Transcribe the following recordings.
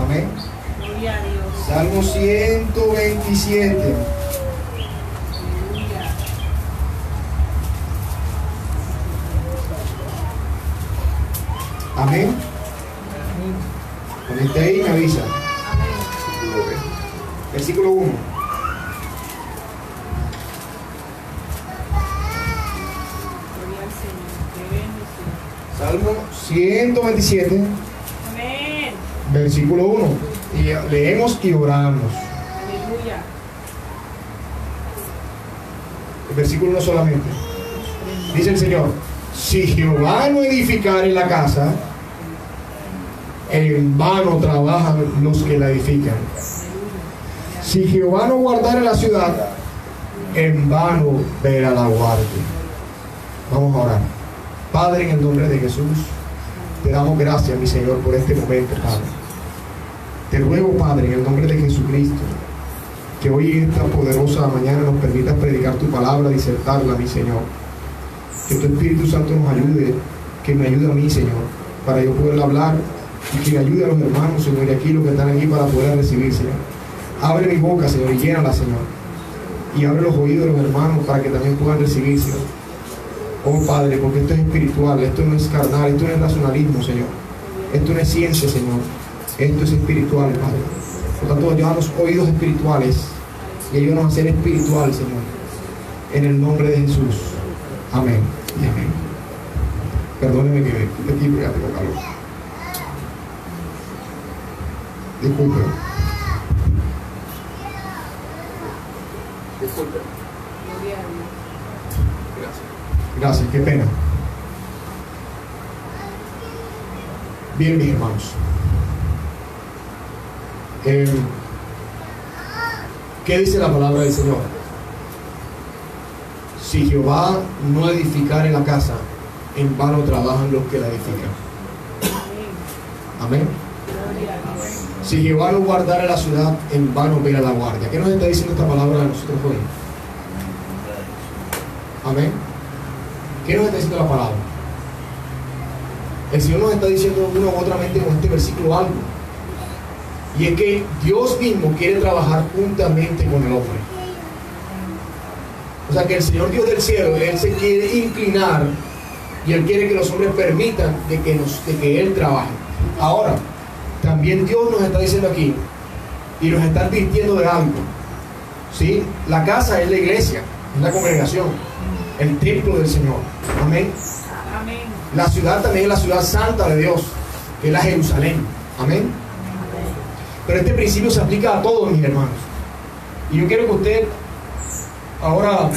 Amén. Gloria a Dios. Salmo 127. Aleluya. Amén. Cuando esté ahí me avisa. Amén. Versículo 1. Gloria al Señor. Qué bendición. Salmo 127, Amén. versículo 1. Y leemos y oramos. Aleluya. El versículo 1 solamente. Dice el Señor: si Jehová no edificare la casa, en vano trabajan los que la edifican. Si Jehová no guardare la ciudad, en vano verá la guardia. Vamos a orar. Padre, en el nombre de Jesús, te damos gracias, mi Señor, por este momento, Padre. Te ruego, Padre, en el nombre de Jesucristo, que hoy en esta poderosa mañana nos permitas predicar tu palabra, disertarla, mi Señor. Que tu Espíritu Santo nos ayude, que me ayude a mí, Señor, para yo poder hablar, y que ayude a los hermanos, Señor, y aquí los que están aquí para poder recibir, Señor. Abre mi boca, Señor, y llénala, Señor. Y abre los oídos de los hermanos para que también puedan recibir, Señor. Oh Padre, porque esto es espiritual, esto no es carnal, esto no es racionalismo, Señor. Esto no es ciencia, Señor. Esto es espiritual, Padre. Por tanto, llévanos oídos espirituales y ayúdanos a ser espiritual, Señor. En el nombre de Jesús. Amén y amén. Perdóneme que me quite aquí porque ya tengo calor. Disculpe. Disculpe. Gloria a Dios. Gracias. Gracias, qué pena. Bien, mis hermanos. ¿Qué dice la palabra del Señor? Si Jehová no edificare la casa, en vano trabajan los que la edifican. Amén. Gloria a Dios. Si Jehová no guardare la ciudad, en vano vela la guardia. ¿Qué nos está diciendo esta palabra a nosotros hoy? Amén. ¿Qué nos está diciendo la palabra? El Señor nos está diciendo una u otra mente con este versículo algo. Y es que Dios mismo quiere trabajar juntamente con el hombre. O sea que el Señor Dios del cielo, Él se quiere inclinar y Él quiere que los hombres permitan de que Él trabaje. Ahora, también Dios nos está diciendo aquí y nos está advirtiendo de algo. ¿Sí? La casa es la iglesia, es la congregación, el templo del Señor. Amén. Amén. La ciudad también es la ciudad santa de Dios, que es la Jerusalén. Amén. Pero este principio se aplica a todos, mis hermanos. Y yo quiero que usted ahora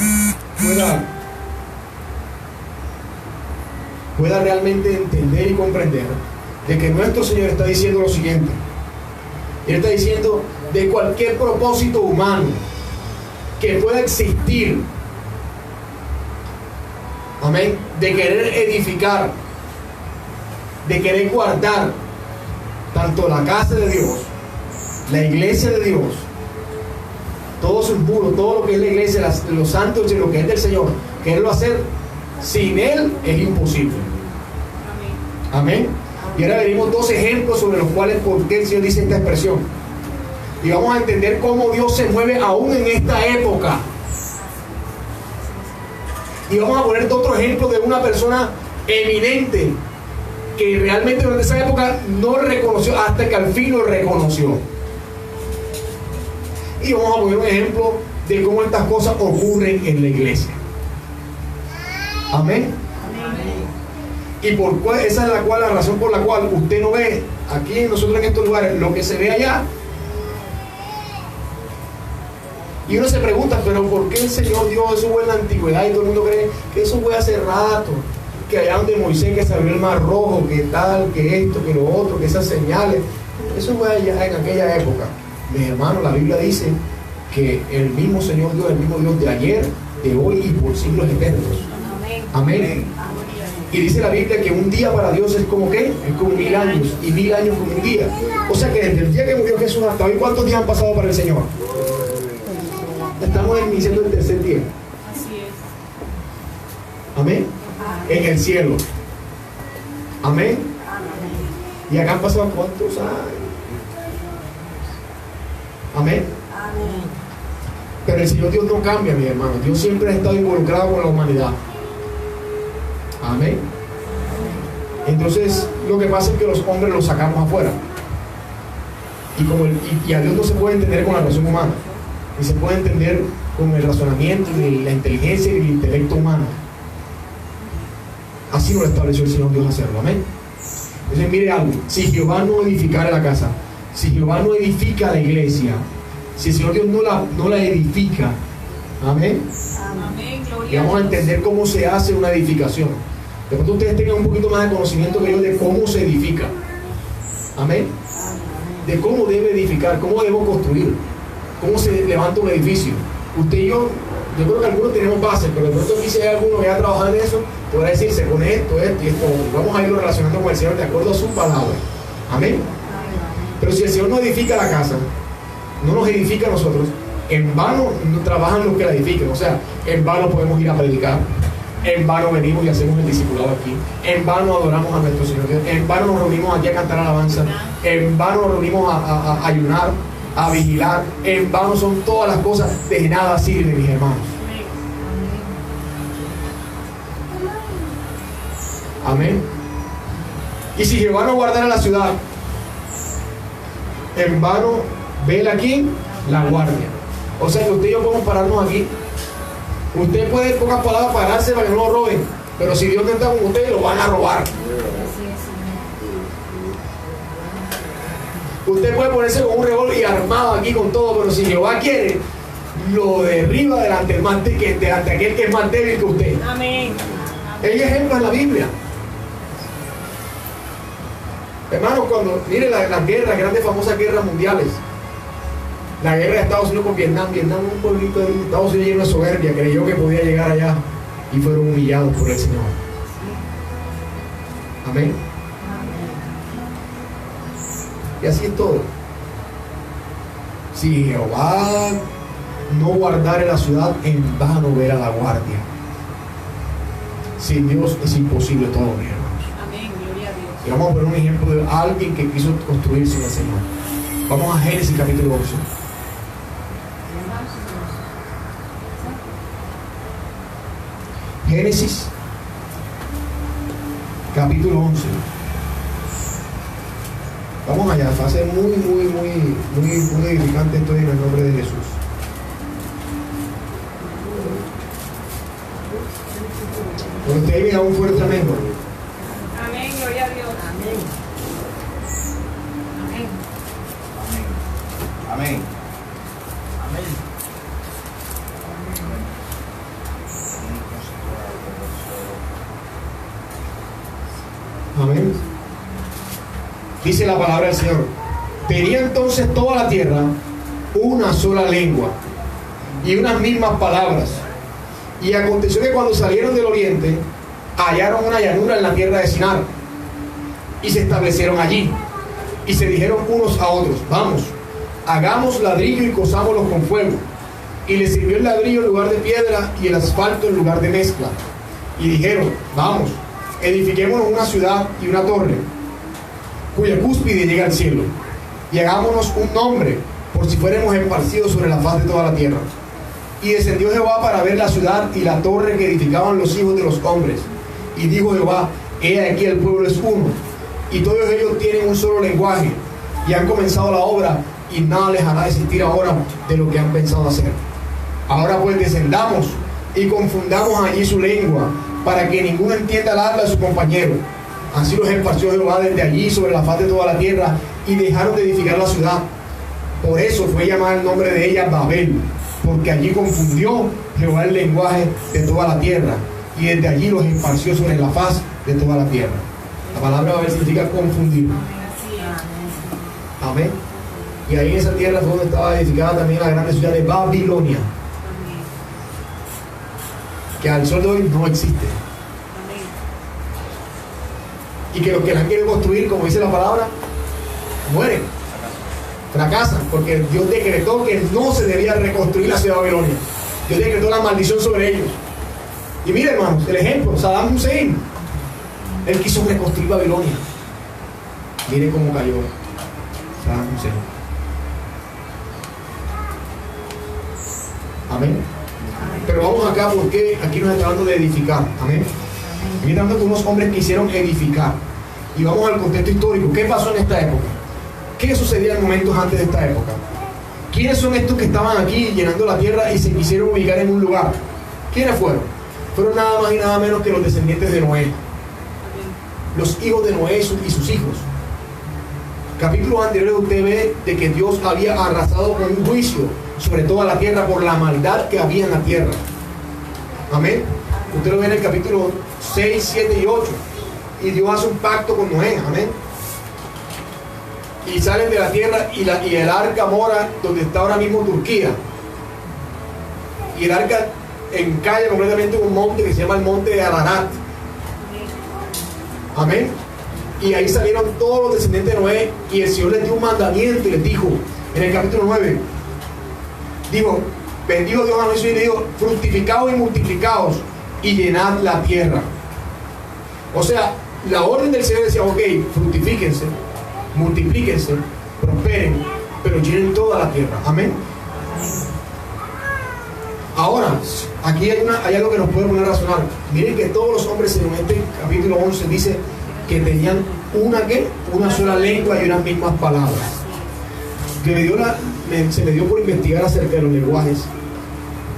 pueda realmente entender y comprender de que nuestro Señor está diciendo lo siguiente. Él está diciendo de cualquier propósito humano que pueda existir, amén, de querer edificar, de querer guardar tanto la casa de Dios, la iglesia de Dios, todo su puros, todo lo que es la iglesia, los santos y lo que es del Señor, quererlo hacer sin Él es imposible. Amén. Amén. Y ahora veremos dos ejemplos sobre los cuales por qué el Señor dice esta expresión. Y vamos a entender cómo Dios se mueve aún en esta época. Y vamos a poner otro ejemplo de una persona eminente que realmente durante esa época no reconoció hasta que al fin lo reconoció. Y vamos a poner un ejemplo de cómo estas cosas ocurren en la iglesia. Amén. Y esa es la razón por la cual usted no ve aquí nosotros en estos lugares lo que se ve allá. Y uno se pregunta, pero ¿por qué el Señor dio eso fue en la antigüedad? Y todo el mundo cree que eso fue hace rato, que allá donde Moisés que se abrió el mar rojo, que tal, que esto, que lo otro, que esas señales, eso fue allá en aquella época. Mis hermanos, la Biblia dice que el mismo Señor Dios, el mismo Dios de ayer, de hoy y por siglos eternos. Amén. Y dice la Biblia que un día para Dios es como ¿qué? Es como 1000 años, y 1000 años como un día. O sea que desde el día que murió Jesús hasta hoy, ¿cuántos días han pasado para el Señor? Estamos iniciando el tercer día. Así es. Amén. En el cielo. Amén. Y acá han pasado ¿cuántos años? Amén. Pero el Señor Dios no cambia, mi hermano. Dios siempre ha estado involucrado con la humanidad. Amén. Entonces, lo que pasa es que los hombres los sacamos afuera. Y a Dios no se puede entender con la razón humana, ni se puede entender con el razonamiento, ni la inteligencia, ni el intelecto humano. Así lo estableció el Señor Dios hacerlo. Amén. Entonces, mire algo: si Jehová no edificara la casa, si Jehová no edifica la iglesia, si el Señor Dios no la edifica, amén. Amén. Y vamos a entender cómo se hace una edificación. De pronto ustedes tengan un poquito más de conocimiento que yo de cómo se edifica. Amén. De cómo debe edificar, cómo debo construir, cómo se levanta un edificio. Usted y yo creo que algunos tenemos bases, pero de pronto aquí si hay alguno que ha trabajado en eso, podrá decirse con esto y esto. Vamos a irlo relacionando con el Señor de acuerdo a su palabra. Amén. Pero si el Señor no edifica la casa, no nos edifica a nosotros, en vano no trabajan los que la edifican. O sea, en vano podemos ir a predicar, en vano venimos y hacemos el discipulado aquí, en vano adoramos a nuestro Señor Dios, en vano nos reunimos aquí a cantar alabanza, en vano nos reunimos a ayunar, a vigilar, en vano son todas las cosas, de nada sirven, mis hermanos. Amén. Y si Jehová no guardara la ciudad, en vano vela aquí la guardia. O sea que usted y yo podemos pararnos aquí. Usted puede, en pocas palabras, pararse para que no lo roben, pero si Dios no está con usted, lo van a robar. Usted puede ponerse con un revólver y armado aquí con todo, pero si Jehová quiere, lo derriba delante de aquel que es más débil que usted. Amén. Hay ejemplos en la Biblia. Hermanos, cuando mire las guerras, grandes famosas guerras mundiales, la guerra de Estados Unidos con Vietnam, un pueblito de Estados Unidos lleno de soberbia, creyó que podía llegar allá y fueron humillados por el Señor. Amén. Y así es todo. Si Jehová no guardare la ciudad, en vano verá la guardia. Sin Dios es imposible todo, mis hermanos. Amén. Gloria a Dios. Y vamos a ver un ejemplo de alguien que quiso construir sin el Señor. Vamos a Génesis capítulo 11. Génesis capítulo 11. Vamos allá, va a ser muy edificante esto en el nombre de Jesús. Cuando usted diga un fuerte amén. Amén. Gloria a Dios. Amén. Amén. Amén. Amén. Dice la palabra del Señor: tenía entonces toda la tierra una sola lengua y unas mismas palabras. Y aconteció que cuando salieron del oriente, hallaron una llanura en la tierra de Sinar, y se establecieron allí. Y se dijeron unos a otros: vamos, hagamos ladrillo y cosámoslos con fuego. Y les sirvió el ladrillo en lugar de piedra y el asfalto en lugar de mezcla. Y dijeron: vamos, edifiquémonos una ciudad y una torre, cuya cúspide llega al cielo, y hagámonos un nombre, por si fuéramos esparcidos sobre la faz de toda la tierra. Y descendió Jehová para ver la ciudad y la torre que edificaban los hijos de los hombres. Y dijo Jehová: he aquí el pueblo es uno, y todos ellos tienen un solo lenguaje, y han comenzado la obra, y nada les hará desistir ahora de lo que han pensado hacer. Ahora pues descendamos y confundamos allí su lengua, para que ninguno entienda el habla de su compañero. Así los esparció Jehová desde allí sobre la faz de toda la tierra, y dejaron de edificar la ciudad. Por eso fue llamado el nombre de ella Babel, porque allí confundió Jehová el lenguaje de toda la tierra, y desde allí los esparció sobre la faz de toda la tierra. La palabra Babel significa confundir. Amén. Y ahí en esa tierra fue donde estaba edificada también la grande ciudad de Babilonia, que al sol de hoy no existe. Y que los que la quieren construir, como dice la palabra, mueren, fracasan, porque Dios decretó que no se debía reconstruir la ciudad de Babilonia. Dios decretó la maldición sobre ellos. Y miren, hermanos, el ejemplo: Saddam Hussein, él quiso reconstruir Babilonia. Miren cómo cayó Saddam Hussein. Amén. Pero vamos acá porque aquí nos está hablando de edificar. Amén. Aquí está hablando con unos hombres que hicieron edificar. Y vamos al contexto histórico. ¿Qué pasó en esta época? ¿Qué sucedía en momentos antes de esta época? ¿Quiénes son estos que estaban aquí llenando la tierra y se quisieron ubicar en un lugar? ¿Quiénes fueron? Fueron nada más y nada menos que los descendientes de Noé. Los hijos de Noé y sus hijos. Capítulos anteriores usted ve de que Dios había arrasado con un juicio sobre toda la tierra por la maldad que había en la tierra. Amén. Usted lo ve en el capítulo 6, 7 y 8. Y Dios hace un pacto con Noé. Amén. Y salen de la tierra y el arca mora donde está ahora mismo Turquía. Y el arca encalla completamente en un monte que se llama el monte de Ararat. Amén. Y ahí salieron todos los descendientes de Noé. Y el Señor les dio un mandamiento y les dijo en el capítulo 9, dijo: bendigo Dios a Noé y le dijo: fructificaos y multiplicaos y llenad la tierra. O sea, la orden del Señor decía: ok, fructifíquense, multiplíquense, prosperen, pero llenen toda la tierra. Amén. Ahora, aquí hay algo que nos puede poner a razonar. Miren que todos los hombres en este capítulo 11 dice que tenían una sola lengua y unas mismas palabras. Que se me dio por investigar acerca de los lenguajes,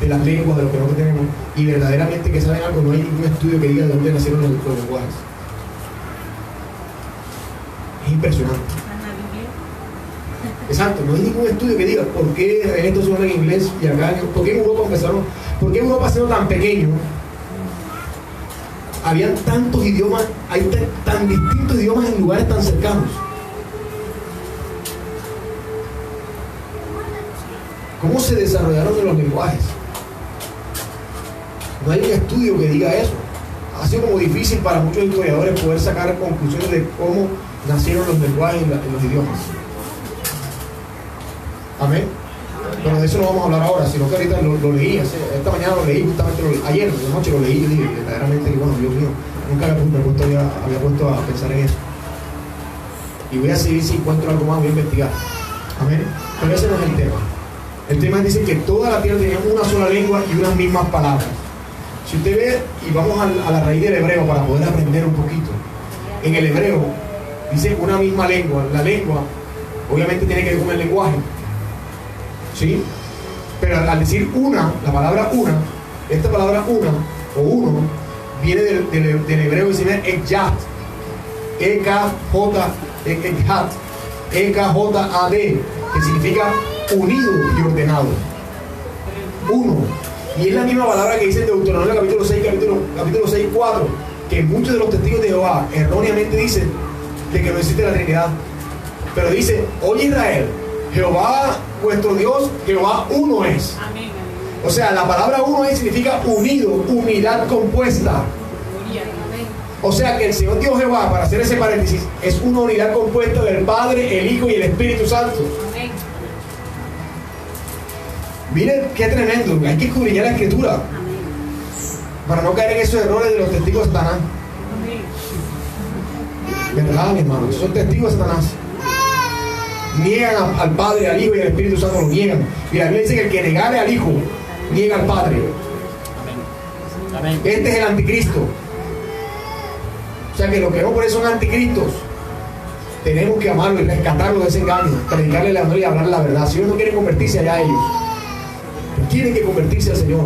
de las lenguas, de lo que nosotros tenemos, y verdaderamente que saben algo, no hay ningún estudio que diga de dónde nacieron los lenguajes. Es impresionante. Exacto, no hay ningún estudio que diga por qué en estos son en inglés y acá, por qué en Europa empezaron, por qué Europa siendo tan pequeño, habían tantos idiomas, hay tan distintos idiomas en lugares tan cercanos. ¿Cómo se desarrollaron los lenguajes? No hay un estudio que diga eso. Ha sido como difícil para muchos historiadores poder sacar conclusiones de cómo nacieron los lenguajes en los idiomas. Amén. Pero de eso no vamos a hablar ahora, sino que ahorita lo leí, esta mañana lo leí, justamente ayer, de noche lo leí, y dije verdaderamente que bueno, Dios mío, nunca había puesto a pensar en eso. Y voy a seguir, si encuentro algo más, voy a investigar. Amén. Pero ese no es el tema. El tema dice que toda la tierra tenía una sola lengua y unas mismas palabras. Si usted ve, y vamos a la raíz del hebreo para poder aprender un poquito. En el hebreo dice una misma lengua. La lengua obviamente tiene que ver con el lenguaje, ¿sí? Pero al decir una, la palabra una, esta palabra una o uno viene del hebreo que se llama Ejat, E-K-J-A-D, que significa unido y ordenado. Uno. Y es la misma palabra que dice en Deuteronomio capítulo 6, capítulo 6, 4, que muchos de los testigos de Jehová erróneamente dicen de que no existe la Trinidad. Pero dice: oye Israel, Jehová vuestro Dios, Jehová uno es. Amén. O sea, la palabra uno es significa unido, unidad compuesta. O sea que el Señor Dios Jehová, para hacer ese paréntesis, es una unidad compuesta del Padre, el Hijo y el Espíritu Santo. Amén. Miren qué tremendo, hay que escudriñar la Escritura. Amén. Para no caer en esos errores de los testigos de Satanás. ¿Verdad, mi hermano? Son testigos de Satanás. Niegan al Padre, al Hijo y al Espíritu Santo, lo niegan. Y la Biblia dice que el que negare al Hijo, niega al Padre. Amén. Amén. Este es el anticristo. O sea que los que no por eso son anticristos, tenemos que amarlo y rescatarlo de ese engaño, predicarle el amor y hablar la verdad. Si ellos no quieren convertirse, allá ellos, pero tienen que convertirse al Señor.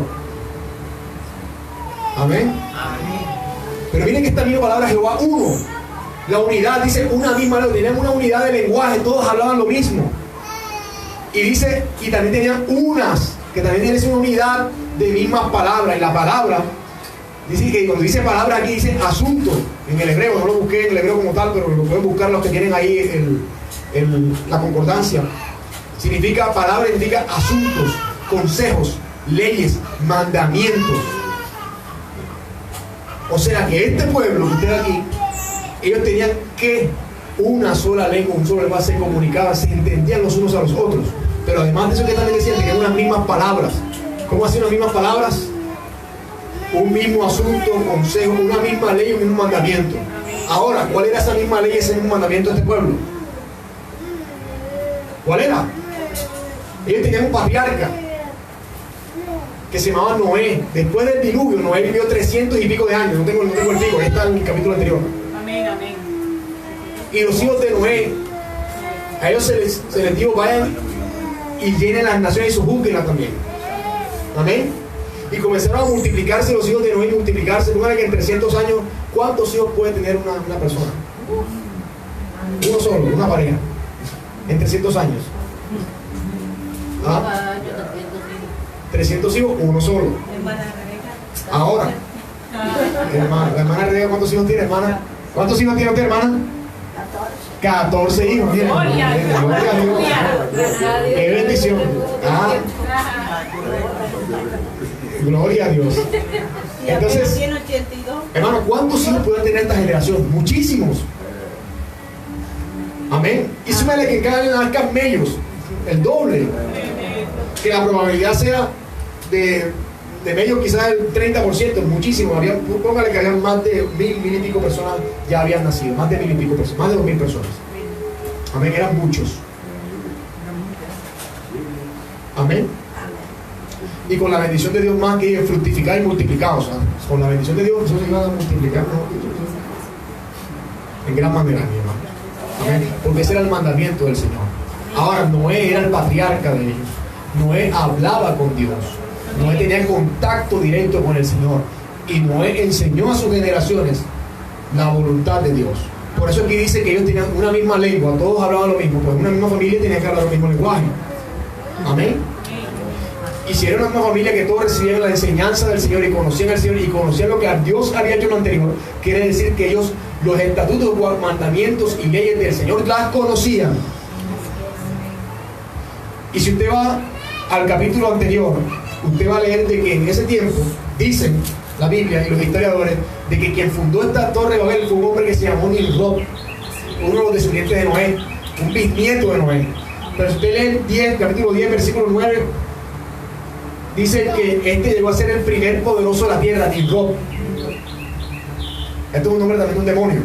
Amén. Pero miren que esta misma palabra Jehová uno, la unidad, dice una misma lengua, tenían una unidad de lenguaje, todos hablaban lo mismo. Y dice, y también tenían unas, que también tienen una unidad de mismas palabras. Y la palabra, dice que cuando dice palabra aquí dice asunto, en el hebreo, no lo busqué en el hebreo como tal, pero lo pueden buscar los que tienen ahí la concordancia. Significa, palabra significa asuntos, consejos, leyes, mandamientos. O sea que este pueblo que usted ve aquí, ellos tenían que una sola lengua, un solo lenguaje, se comunicaban, se entendían los unos a los otros. Pero además de eso que también decían, tenían unas mismas palabras. ¿Cómo hacían las mismas palabras? Un mismo asunto, consejo, una misma ley, un mismo mandamiento. Ahora, ¿cuál era esa misma ley, ese mismo mandamiento de este pueblo? ¿Cuál era? Ellos tenían un patriarca. que se llamaba Noé. Después del diluvio, Noé vivió 300 y pico de años. No tengo el pico, está en el capítulo anterior. Amén, amén. Y los hijos de Noé, a ellos se les dijo, vayan y llenen las naciones y sojúzguenlas también. Amén. Y comenzaron a multiplicarse los hijos de Noé, y multiplicarse. Póngale que en 300 años, ¿cuántos hijos puede tener una persona? Uno solo, una pareja. En 300 años. ¿Ah? 300 hijos, uno solo. Ahora, la hermana Rebeca, ¿cuántos hijos tiene, hermana? ¿Cuántos hijos tiene usted, hermana? 14 hijos, miren. Gloria a Dios. Qué bendición. Ah. Gloria a Dios. Entonces, hermano, ¿cuántos hijos pueden tener esta generación? Muchísimos. Amén. Y súmale que cada año nazcan mellos, el doble. Que la probabilidad sea de mellos quizás el 30%, muchísimo. Póngale que habían más de 1000 y pico personas ya habían nacido, más de 1000 y pico personas, más de 2000 personas. Amén, eran muchos. Amén. Y con la bendición de Dios más que fructificar y multiplicar, o sea, con la bendición de Dios nosotros iban a multiplicar, ¿no? En gran manera, mi hermano. Amén. Porque ese era el mandamiento del Señor. Ahora, Noé era el patriarca de ellos. Noé hablaba con Dios. Noé tenía contacto directo con el Señor. Y Noé enseñó a sus generaciones la voluntad de Dios. Por eso aquí dice que ellos tenían una misma lengua, todos hablaban lo mismo, pues una misma familia tenía que hablar el mismo lenguaje. Amén. Y si era una misma familia que todos recibían la enseñanza del Señor y conocían al Señor y conocían lo que Dios había hecho en lo anterior, quiere decir que ellos los estatutos, mandamientos y leyes del Señor las conocían. Y si usted va al capítulo anterior, usted va a leer de que en ese tiempo, dicen la Biblia y los historiadores, de que quien fundó esta torre de Babel fue un hombre que se llamó Nimrod, uno de los descendientes de Noé, un bisnieto de Noé. Pero si usted lee el capítulo 10, versículo 9, dice que este llegó a ser el primer poderoso de la tierra, Nimrod. Este es un nombre también de un demonio.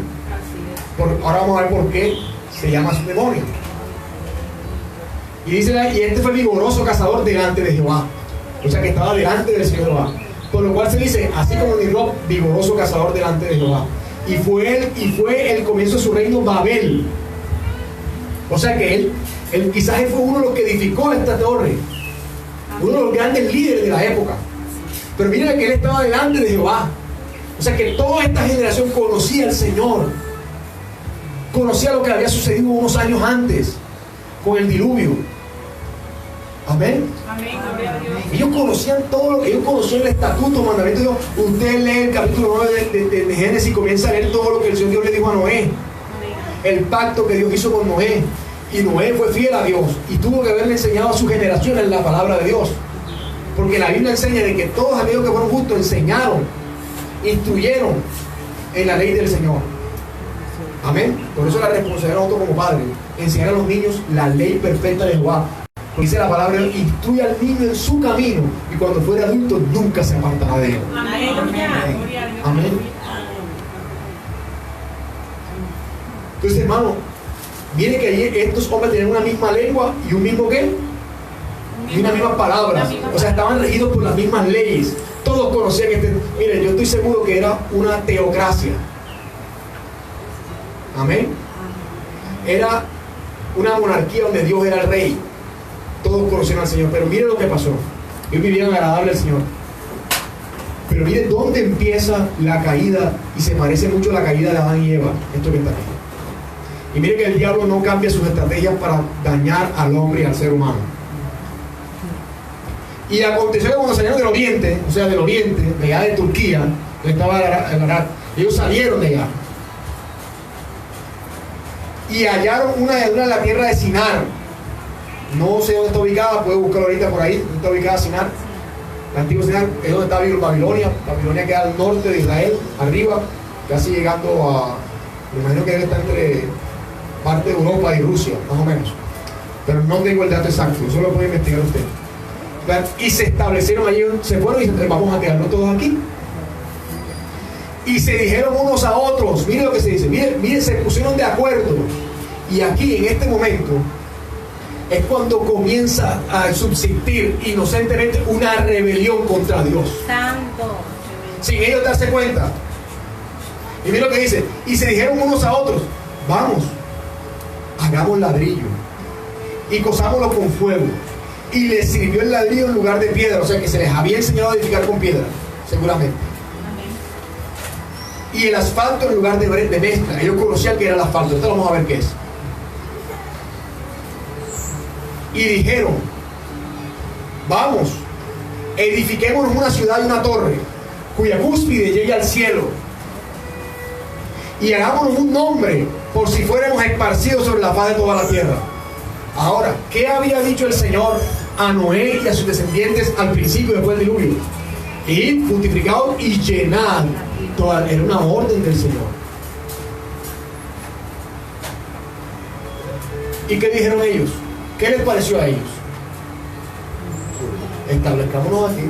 Ahora vamos a ver por qué se llama su demonio. Y dice, y este fue vigoroso cazador delante de Jehová. O sea que estaba delante del Señor Jehová. Por lo cual se dice, así como Nimrod, vigoroso cazador delante de Jehová. Y fue el comienzo de su reino Babel. O sea que él quizás fue uno de los que edificó esta torre. Uno de los grandes líderes de la época. Pero miren que él estaba delante de Jehová. O sea que toda esta generación conocía al Señor. Conocía lo que había sucedido unos años antes con el diluvio. Amén. Amén, gloria a Dios. Ellos conocían todo lo que ellos conocían, el estatuto, mandamiento de Dios. Usted lee el capítulo 9 de Génesis y comienza a leer todo lo que el Señor Dios le dijo a Noé. El pacto que Dios hizo con Noé. Y Noé fue fiel a Dios y tuvo que haberle enseñado a sus generaciones la palabra de Dios. Porque la Biblia enseña de que todos aquellos que fueron justos enseñaron, instruyeron en la ley del Señor. Amén. Por eso la responsabilidad de nosotros como padres, enseñar a los niños la ley perfecta de Jehová. Porque dice la palabra, instruye al niño en su camino y cuando fuere adulto nunca se apartará de él. Amén. Amén. Entonces, hermano, viene que allí estos hombres tenían una misma lengua y un mismo ¿qué? Y una misma palabra. O sea, estaban regidos por las mismas leyes. Todos conocían Miren, yo estoy seguro que era una teocracia. Amén. Era una monarquía donde Dios era el rey. Todos conocían al Señor. Pero miren lo que pasó. Ellos vivían agradable al Señor. Pero miren dónde empieza la caída. Y se parece mucho a la caída de Adán y Eva. Esto que está aquí. Y miren que el diablo no cambia sus estrategias para dañar al hombre y al ser humano. Y aconteció que cuando salieron del oriente, o sea, del oriente, de allá de Turquía, donde estaba el Arat, ellos salieron de allá. Y hallaron una de la tierra de Sinar. No sé dónde está ubicada, puede buscarlo ahorita por ahí. ¿Dónde está ubicada Sinar? La antigua Sinar es donde está Babilonia. Babilonia queda al norte de Israel, arriba, casi llegando a... Me imagino que debe estar entre parte de Europa y Rusia, más o menos. Pero no tengo el dato exacto, eso lo puede investigar usted. Y se establecieron allí, se fueron y vamos a quedarnos todos aquí. Y se dijeron unos a otros, miren lo que se dice, miren, se pusieron de acuerdo. Y aquí en este momento es cuando comienza a subsistir inocentemente una rebelión contra Dios. Santo. Sin ellos darse cuenta. Y mira lo que dice. Y se dijeron unos a otros: vamos, hagamos ladrillo y cosámoslo con fuego. Y les sirvió el ladrillo en lugar de piedra. O sea que se les había enseñado a edificar con piedra, seguramente. Y el asfalto en lugar de mezcla. Ellos conocían que era el asfalto. Esto vamos a ver qué es. Y dijeron: vamos, edifiquémonos una ciudad y una torre cuya cúspide llegue al cielo, y hagámonos un nombre por si fuéramos esparcidos sobre la faz de toda la tierra. Ahora, ¿qué había dicho el Señor a Noé y a sus descendientes al principio, después del diluvio? Id, fructificaos y llenad. Era una orden del Señor. ¿Y qué dijeron ellos? ¿Qué les pareció a ellos? Establezcámonos aquí.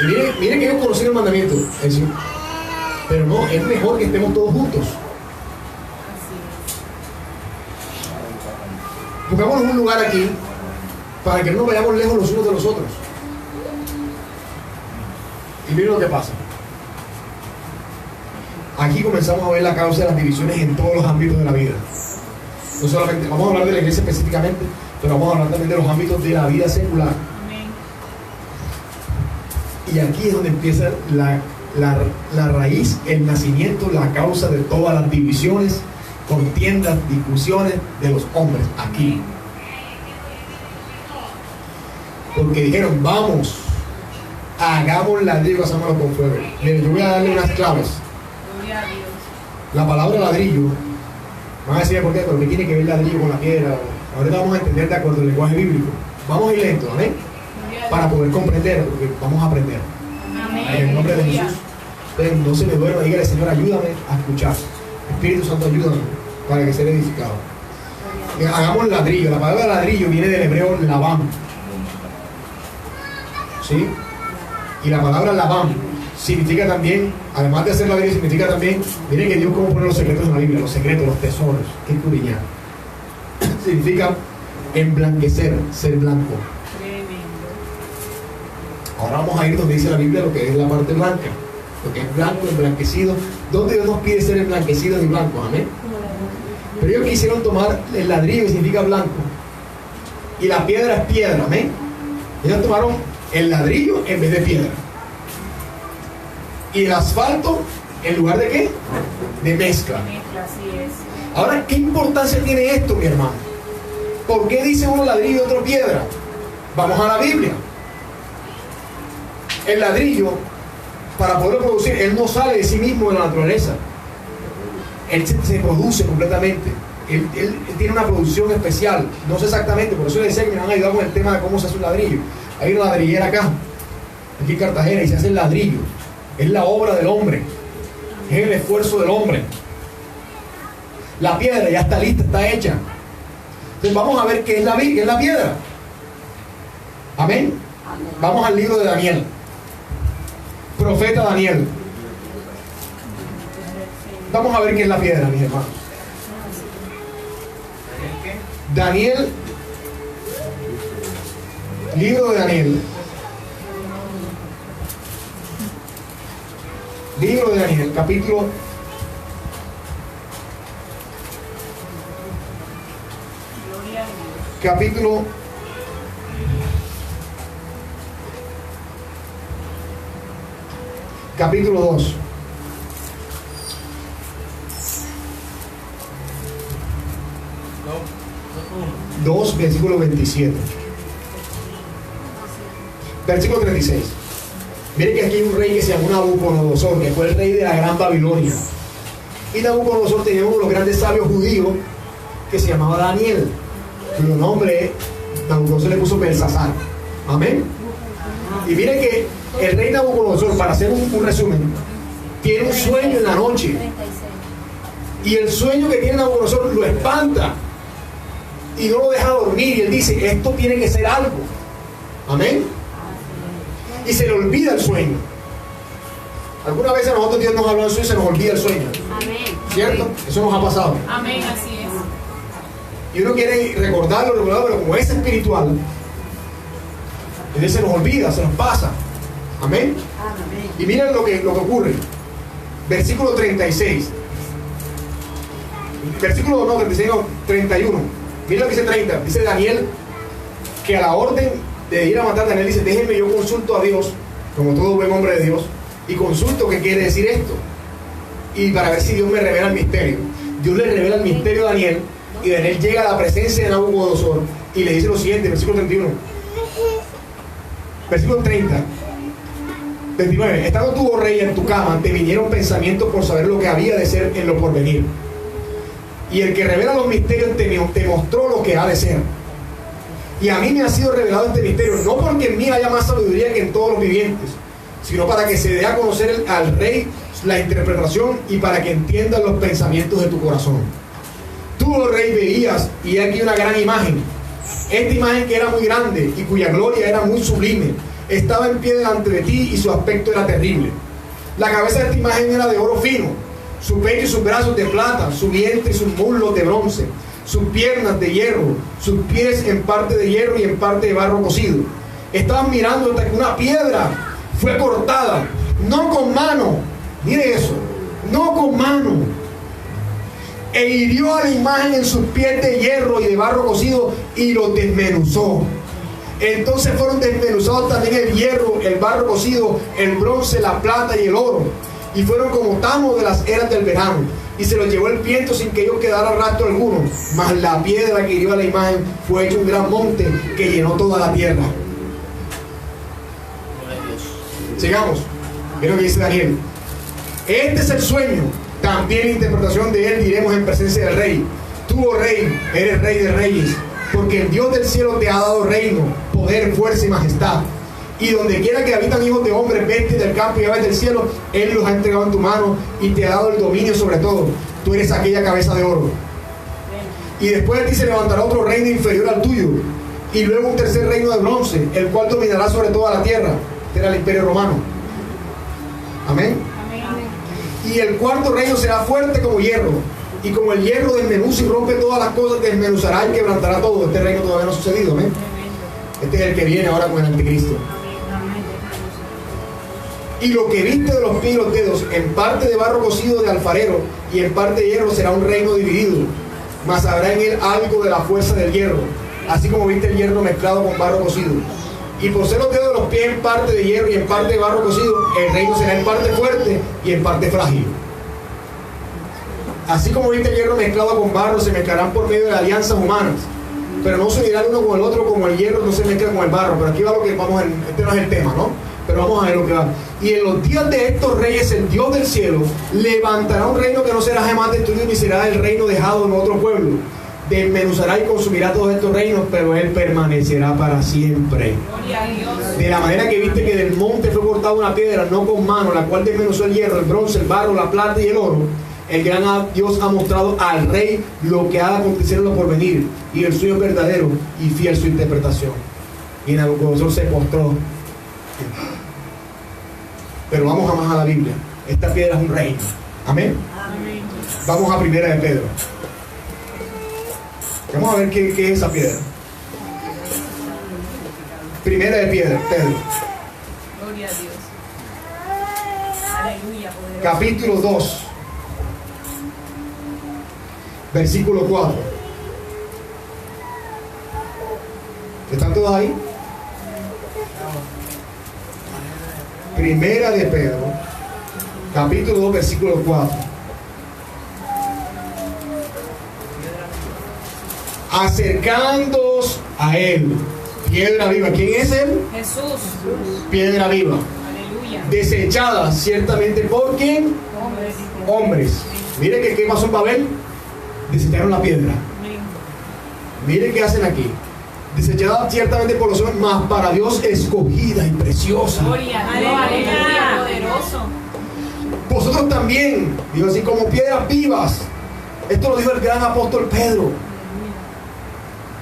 Y miren que ellos conocían el mandamiento. Es decir, pero no, es mejor que estemos todos juntos. Buscámonos un lugar aquí para que no nos vayamos lejos los unos de los otros. Y miren lo que pasa. Aquí comenzamos a ver la causa de las divisiones en todos los ámbitos de la vida. No solamente, vamos a hablar de la iglesia específicamente, pero vamos a hablar también de los ámbitos de la vida secular. Y aquí es donde empieza la raíz, el nacimiento, la causa de todas las divisiones, contiendas, discusiones de los hombres. Aquí. Porque dijeron: vamos, hagamos ladrillo, hagámoslo con fuego. Miren, yo voy a darle unas claves. La palabra ladrillo, van a decir por qué, pero ¿qué tiene que ver ladrillo con la piedra? Ahorita vamos a entender de acuerdo al lenguaje bíblico. Vamos a ir lento, ¿amén? Para poder comprender, porque vamos a aprender. En el nombre de Jesús. Entonces, no se me duerma, dígale: Señor, ayúdame a escuchar. Espíritu Santo, ayúdame para que sea edificado. Hagamos ladrillo. La palabra ladrillo viene del hebreo labán. ¿Sí? Y la palabra labán significa también, además de hacer ladrillo, significa también, miren que Dios cómo pone los secretos en la Biblia, los secretos, los tesoros. Qué curiña. Significa emblanquecer, ser blanco. Ahora vamos a ir donde dice la Biblia lo que es la parte blanca, lo que es blanco, emblanquecido. ¿Dónde Dios nos pide ser emblanquecidos y blancos? Amén. Pero ellos quisieron tomar el ladrillo, que significa blanco, y la piedra es piedra. Amén. Ellos tomaron el ladrillo en vez de piedra, y el asfalto en lugar de ¿qué? De mezcla. Ahora, ¿qué importancia tiene esto, mi hermano? ¿Por qué dice uno ladrillo y otro piedra? Vamos a la Biblia. El ladrillo, para poderlo producir, él no sale de sí mismo de la naturaleza. Él se produce completamente. Él tiene una producción especial. No sé exactamente, por eso les decía que me han ayudado con el tema de cómo se hace un ladrillo. Hay una ladrillera acá, aquí en Cartagena, y se hace el ladrillo. Es la obra del hombre, es el esfuerzo del hombre. La piedra ya está lista, está hecha. Entonces vamos a ver qué es la piedra. Amén. Vamos al libro de Daniel. Profeta Daniel. Vamos a ver qué es la piedra, mis hermanos. Daniel, libro de Daniel. Libro de Daniel, capítulo 2. 2, versículo 27. Versículo 36. Miren que aquí hay un rey que se llama Nabucodonosor, que fue el rey de la gran Babilonia. Y Nabucodonosor tenía uno de los grandes sabios judíos que se llamaba Daniel, cuyo nombre Nabucodonosor le puso Belsasar. Amén. Y miren que el rey Nabucodonosor, para hacer un resumen, tiene un sueño en la noche. Y el sueño que tiene Nabucodonosor lo espanta y no lo deja dormir. Y él dice: esto tiene que ser algo. Amén. Y se le olvida el sueño. Algunas veces a nosotros Dios nos habla del sueño y se nos olvida el sueño. Amén. ¿Cierto? Eso nos ha pasado. Amén, así es. Y uno quiere recordarlo, pero como es espiritual, entonces se nos olvida, se nos pasa. Amén. Y miren lo que ocurre. Versículo 36. Versículo 31. Miren lo que dice 30. Dice Daniel que a la orden de ir a matar a Daniel dice: déjenme, yo consulto a Dios, como todo buen hombre de Dios, y consulto qué quiere decir esto. Y para ver si Dios me revela el misterio. Dios le revela el misterio a Daniel, y Daniel llega a la presencia de Nabucodonosor y le dice lo siguiente, versículo 31. Versículo 30. 29. Estando tú, oh rey, en tu cama, te vinieron pensamientos por saber lo que había de ser en lo porvenir. Y el que revela los misterios te mostró lo que ha de ser. Y a mí me ha sido revelado este misterio, no porque en mí haya más sabiduría que en todos los vivientes, sino para que se dé a conocer al rey la interpretación y para que entiendan los pensamientos de tu corazón. Tú, oh rey, veías, y aquí una gran imagen. Esta imagen que era muy grande y cuya gloria era muy sublime, estaba en pie delante de ti y su aspecto era terrible. La cabeza de esta imagen era de oro fino, su pecho y sus brazos de plata, su vientre y sus muslos de bronce, sus piernas de hierro, sus pies en parte de hierro y en parte de barro cocido. Estaban mirando hasta que una piedra fue cortada, no con mano, mire eso, no con mano, e hirió a la imagen en sus pies de hierro y de barro cocido y los desmenuzó. Entonces fueron desmenuzados también el hierro, el barro cocido, el bronce, la plata y el oro, y fueron como tamo de las eras del verano, y se los llevó el viento sin que ellos quedara rastro alguno. Mas la piedra que hirió a la imagen fue hecho un gran monte que llenó toda la tierra. Sigamos. Miren lo que dice Daniel. Este es el sueño, también la interpretación de él diremos en presencia del rey. Tú, oh rey, eres rey de reyes, porque el Dios del cielo te ha dado reino, poder, fuerza y majestad. Y donde quiera que habitan hijos de hombres, bestias del campo y aves del cielo, Él los ha entregado en tu mano y te ha dado el dominio sobre todo. Tú eres aquella cabeza de oro. Y después de ti se levantará otro reino inferior al tuyo, y luego un tercer reino de bronce, el cual dominará sobre toda la tierra. Este era el imperio romano. Amén. Y el cuarto reino será fuerte como hierro, y como el hierro desmenuza y rompe todas las cosas, desmenuzará y quebrantará todo. Este reino todavía no ha sucedido. Amén. Este es el que viene ahora con el anticristo. Y lo que viste de los pies y los dedos, en parte de barro cocido de alfarero y en parte de hierro, será un reino dividido, mas habrá en él algo de la fuerza del hierro, así como viste el hierro mezclado con barro cocido. Y por ser los dedos de los pies en parte de hierro y en parte de barro cocido, el reino será en parte fuerte y en parte frágil. Así como viste el hierro mezclado con barro, se mezclarán por medio de alianzas humanas, pero no se unirán uno con el otro como el hierro no se mezcla con el barro. Pero aquí va lo que vamos a ver, este no es el tema, ¿no? Pero vamos a ver lo que va. Y en los días de estos reyes, el Dios del cielo levantará un reino que no será jamás destruido, ni será el reino dejado en otro pueblo. Desmenuzará y consumirá todos estos reinos, pero Él permanecerá para siempre. Gloria a Dios. De la manera que viste que del monte fue cortada una piedra, no con mano, la cual desmenuzó el hierro, el bronce, el barro, la plata y el oro, el gran Dios ha mostrado al rey lo que ha de acontecer en lo porvenir, y el suyo es verdadero y fiel su interpretación. Y Nabucodonosor se postró. Pero vamos más a la Biblia. Esta piedra es un reino. Amén. Amén. Vamos a Primera de Pedro. Vamos a ver qué es esa piedra. Primera de Pedro. Gloria a Dios. Aleluya, poderoso. Capítulo 2. Versículo 4. ¿Están todos ahí? Primera de Pedro, capítulo 2, versículo 4. Acercándoos a Él, piedra viva. ¿Quién es Él? Jesús. Piedra viva. Aleluya. Desechada ciertamente por quién? Hombres. Hombres. Mire que qué pasó en Babel. Desecharon la piedra. Amén. Miren qué hacen aquí. Desechada ciertamente por los hombres, mas para Dios escogida y preciosa. Gloria a Dios. Aleluya, poderoso. Vosotros también, digo así, como piedras vivas. Esto lo dijo el gran apóstol Pedro.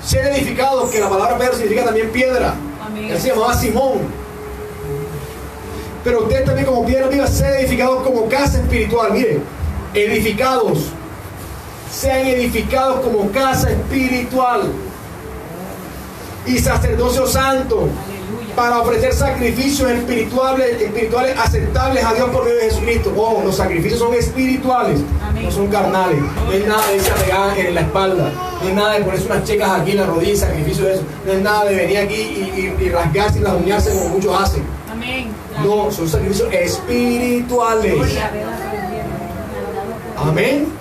Ser edificados, que la palabra Pedro significa también piedra. Amén. Él se llamaba Simón. Pero ustedes también como piedras vivas, ser edificados como casa espiritual. Mire, edificados sean edificados como casa espiritual y sacerdocio santo, Aleluya. para ofrecer sacrificios espirituales aceptables a Dios por medio de Jesucristo. Ojo, los sacrificios son espirituales, Amén. no son carnales. No es nada de irse a pegar en la espalda, no es nada de ponerse unas checas aquí en la rodilla, sacrificio de eso. No es nada de venir aquí y rasgarse y rasguñarse como muchos hacen. Amén. No, son sacrificios espirituales. Amén.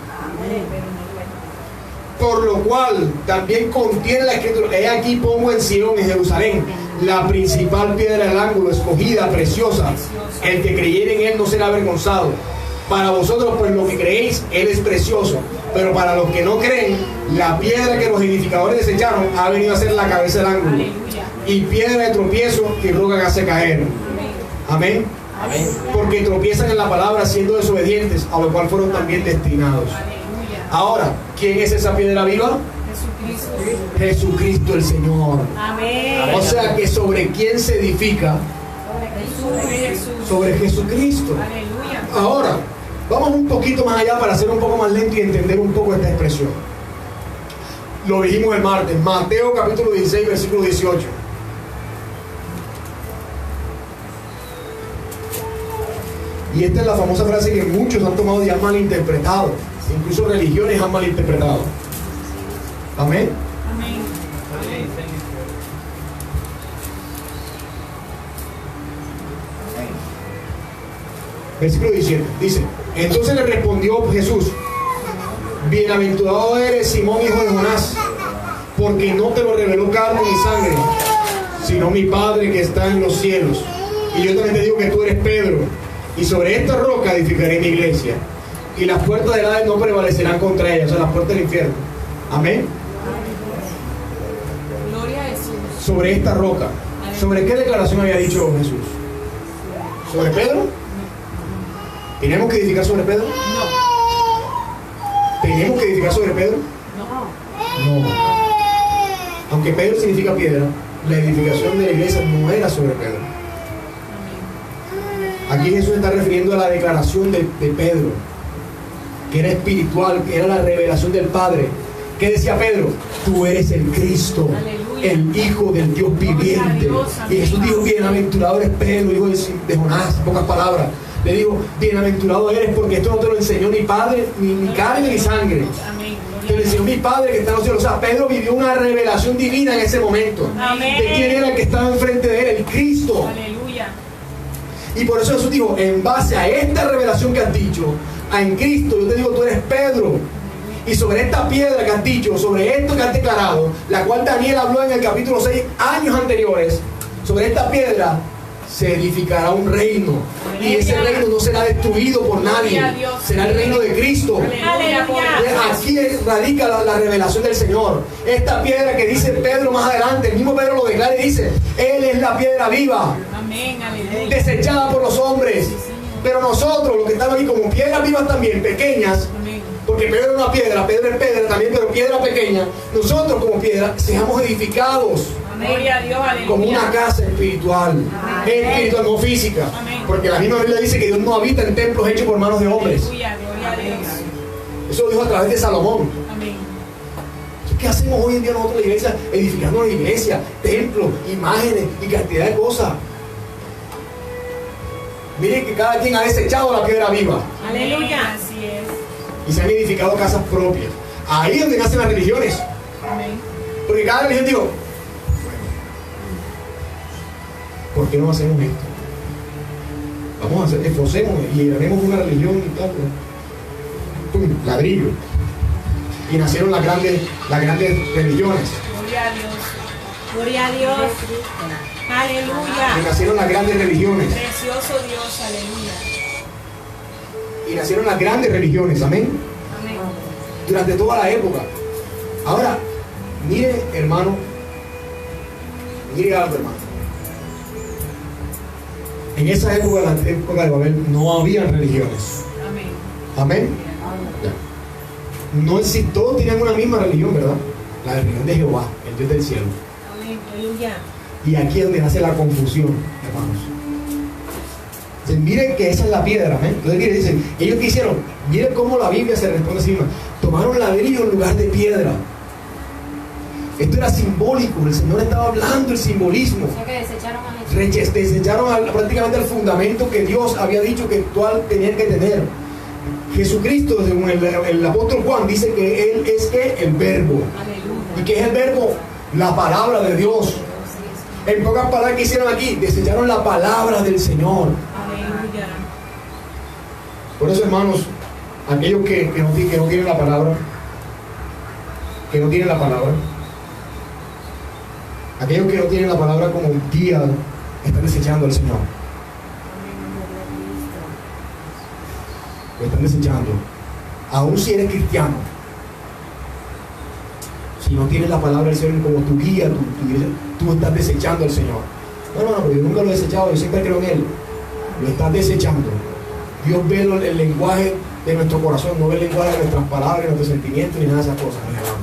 Por lo cual también contiene la escritura: he aquí pongo en Sion, en Jerusalén, la principal piedra del ángulo, escogida, preciosa. El que creyere en él no será avergonzado. Para vosotros, pues lo que creéis, él es precioso. Pero para los que no creen, la piedra que los edificadores desecharon ha venido a ser la cabeza del ángulo, Aleluya. y piedra de tropiezo y roca que hace caer. Amén. Amén. Amén. Porque tropiezan en la palabra siendo desobedientes, a lo cual fueron también destinados. Aleluya. Ahora, ¿quién es esa piedra viva? Jesucristo. Jesucristo el Señor. Amén. O sea que sobre quién se edifica, Sobre Jesús. sobre Jesucristo. Aleluya. Ahora, vamos un poquito más allá para ser un poco más lento y entender un poco esta expresión. Lo dijimos el martes, Mateo capítulo 16, versículo 18. Y esta es la famosa frase que muchos han tomado y han malinterpretado. Incluso religiones han malinterpretado. Amén. Amén. Versículo 17. Dice: entonces le respondió Jesús: bienaventurado eres, Simón, hijo de Jonás, porque no te lo reveló carne ni sangre, sino mi Padre que está en los cielos. Y yo también te digo que tú eres Pedro, y sobre esta roca edificaré mi iglesia, y las puertas del Hades no prevalecerán contra ella. O sea, las puertas del infierno. Amén. Gloria a Jesús. Sobre esta roca. ¿Sobre qué declaración había dicho Jesús? ¿Sobre Pedro? ¿Tenemos que edificar sobre Pedro? No. ¿Tenemos que edificar sobre Pedro? No. No. Aunque Pedro significa piedra, la edificación de la iglesia no era sobre Pedro. Aquí Jesús está refiriendo a la declaración de Pedro, que era espiritual, que era la revelación del Padre. ¿Qué decía Pedro? Tú eres el Cristo, Aleluya. el Hijo del Dios viviente. Gloria a Dios, Y Jesús amén. dijo: bienaventurado eres Pedro, hijo de Jonás, en pocas palabras. Le digo: bienaventurado eres porque esto no te lo enseñó ni padre, ni carne, ni sangre. Amén. Te lo enseñó mi Padre que está en los cielos. O sea, Pedro vivió una revelación divina en ese momento. Amén. De quién era el que estaba enfrente de él, el Cristo. Aleluya. Y por eso Jesús dijo: en base a esta revelación que has dicho, en Cristo, yo te digo, tú eres Pedro. Y sobre esta piedra que has dicho, sobre esto que has declarado, la cual Daniel habló en el capítulo 6 años anteriores, sobre esta piedra se edificará un reino. Y ese reino no será destruido por nadie. Será el reino de Cristo. Aleluya. Aquí radica la revelación del Señor. Esta piedra que dice Pedro más adelante, el mismo Pedro lo declara y dice: Él es la piedra viva, Amén. Aleluya. desechada por los hombres. Pero nosotros, los que estamos aquí como piedras vivas también, pequeñas, Amén. porque Pedro es una piedra, Pedro es piedra también, pero piedra pequeña, nosotros como piedra seamos edificados Gloria a Dios. Aleluya. como una casa espiritual, espiritual, no física. Amén. Porque la misma Biblia dice que Dios no habita en templos hechos por manos de hombres. Aleluya. Gloria a Dios. Eso lo dijo a través de Salomón. Amén. ¿Qué hacemos hoy en día nosotros en la iglesia? Edificando la iglesia, templos, imágenes y cantidad de cosas. Miren que cada quien ha desechado la piedra viva Aleluya. Así es. y se han edificado casas propias. Ahí es donde nacen las religiones. Amén. Porque cada religión digo: ¿por qué no hacemos esto? Vamos a hacer, esforcemos y haremos una religión y tal. Pum, ladrillo. Y nacieron las grandes religiones. Gloria a Dios. Gloria a Dios. Y Aleluya. nacieron las grandes religiones. Precioso Dios. Aleluya. Y nacieron las grandes religiones. Amén. Amén. Durante toda la época. Ahora, mire, hermano. Mire algo, hermano. En esa época, la época de Babel, no habían religiones. Amén. Amén. Ya. No existe, todos tenían una misma religión, ¿verdad? La religión de Jehová, el Dios del cielo. Amén. Aleluya. Y aquí es donde nace la confusión, hermanos. Entonces, miren que esa es la piedra, ¿eh? Entonces, miren, dicen, ellos que hicieron, miren cómo la Biblia se responde a sí misma. Tomaron ladrillo en lugar de piedra. Esto era simbólico. El Señor estaba hablando el simbolismo. O sea que desecharon a Jesús. Desecharon prácticamente el fundamento que Dios había dicho que tenían que tener. Jesucristo, según el apóstol Juan, dice que Él es que el verbo. Aleluya. ¿Y qué es el verbo? La palabra de Dios. En pocas palabras, ¿qué hicieron aquí? Desecharon la palabra del Señor. Aleluya. Por eso, hermanos, aquellos que no tienen la palabra, aquellos que no tienen la palabra como guía, están desechando al Señor. Lo están desechando. Aún si eres cristiano, si no tienes la palabra del Señor como tu guía, tú estás desechando al Señor. No, hermano, pero yo nunca lo he desechado, yo siempre creo en Él. Lo estás desechando. Dios ve el lenguaje de nuestro corazón, no ve el lenguaje de nuestras palabras, de nuestros sentimientos, ni nada de esas cosas, mis hermanos.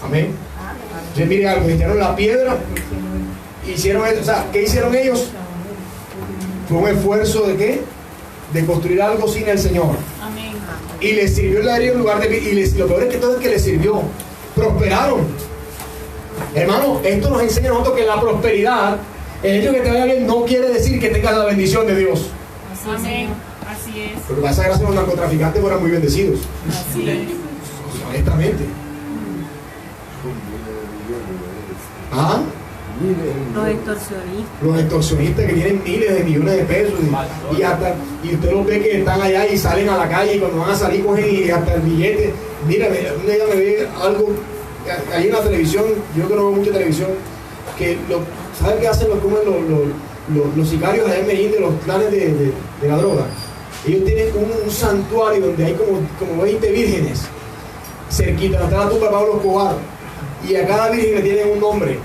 Amén. Entonces, mire algo, echaron la piedra, hicieron eso. O sea, ¿qué hicieron ellos? Fue un esfuerzo de ¿qué? De construir algo sin el Señor. Amén. Y les sirvió el ladrillo en lugar de... Y lo peor es que todo es que les sirvió. Prosperaron. Hermano, esto nos enseña a nosotros que la prosperidad, el hecho de que te vaya bien, no quiere decir que tengas la bendición de Dios. Amén. Así es. Porque para esa gracia los narcotraficantes fueron muy bendecidos. Así es. Honestamente. ¿Ah? Los extorsionistas. Los extorsionistas que tienen miles de millones de pesos y usted los ve que están allá y salen a la calle y cuando van a salir cogen y hasta el billete. Mira, un día me ve algo ahí en la televisión, yo que no veo mucha televisión, que ¿saben qué hacen los sicarios allá en Medellín de los planes de la droga? Ellos tienen un santuario donde hay como 20 vírgenes cerquita, donde está la tumba de Pablo Escobar, y a cada virgen le tienen un nombre.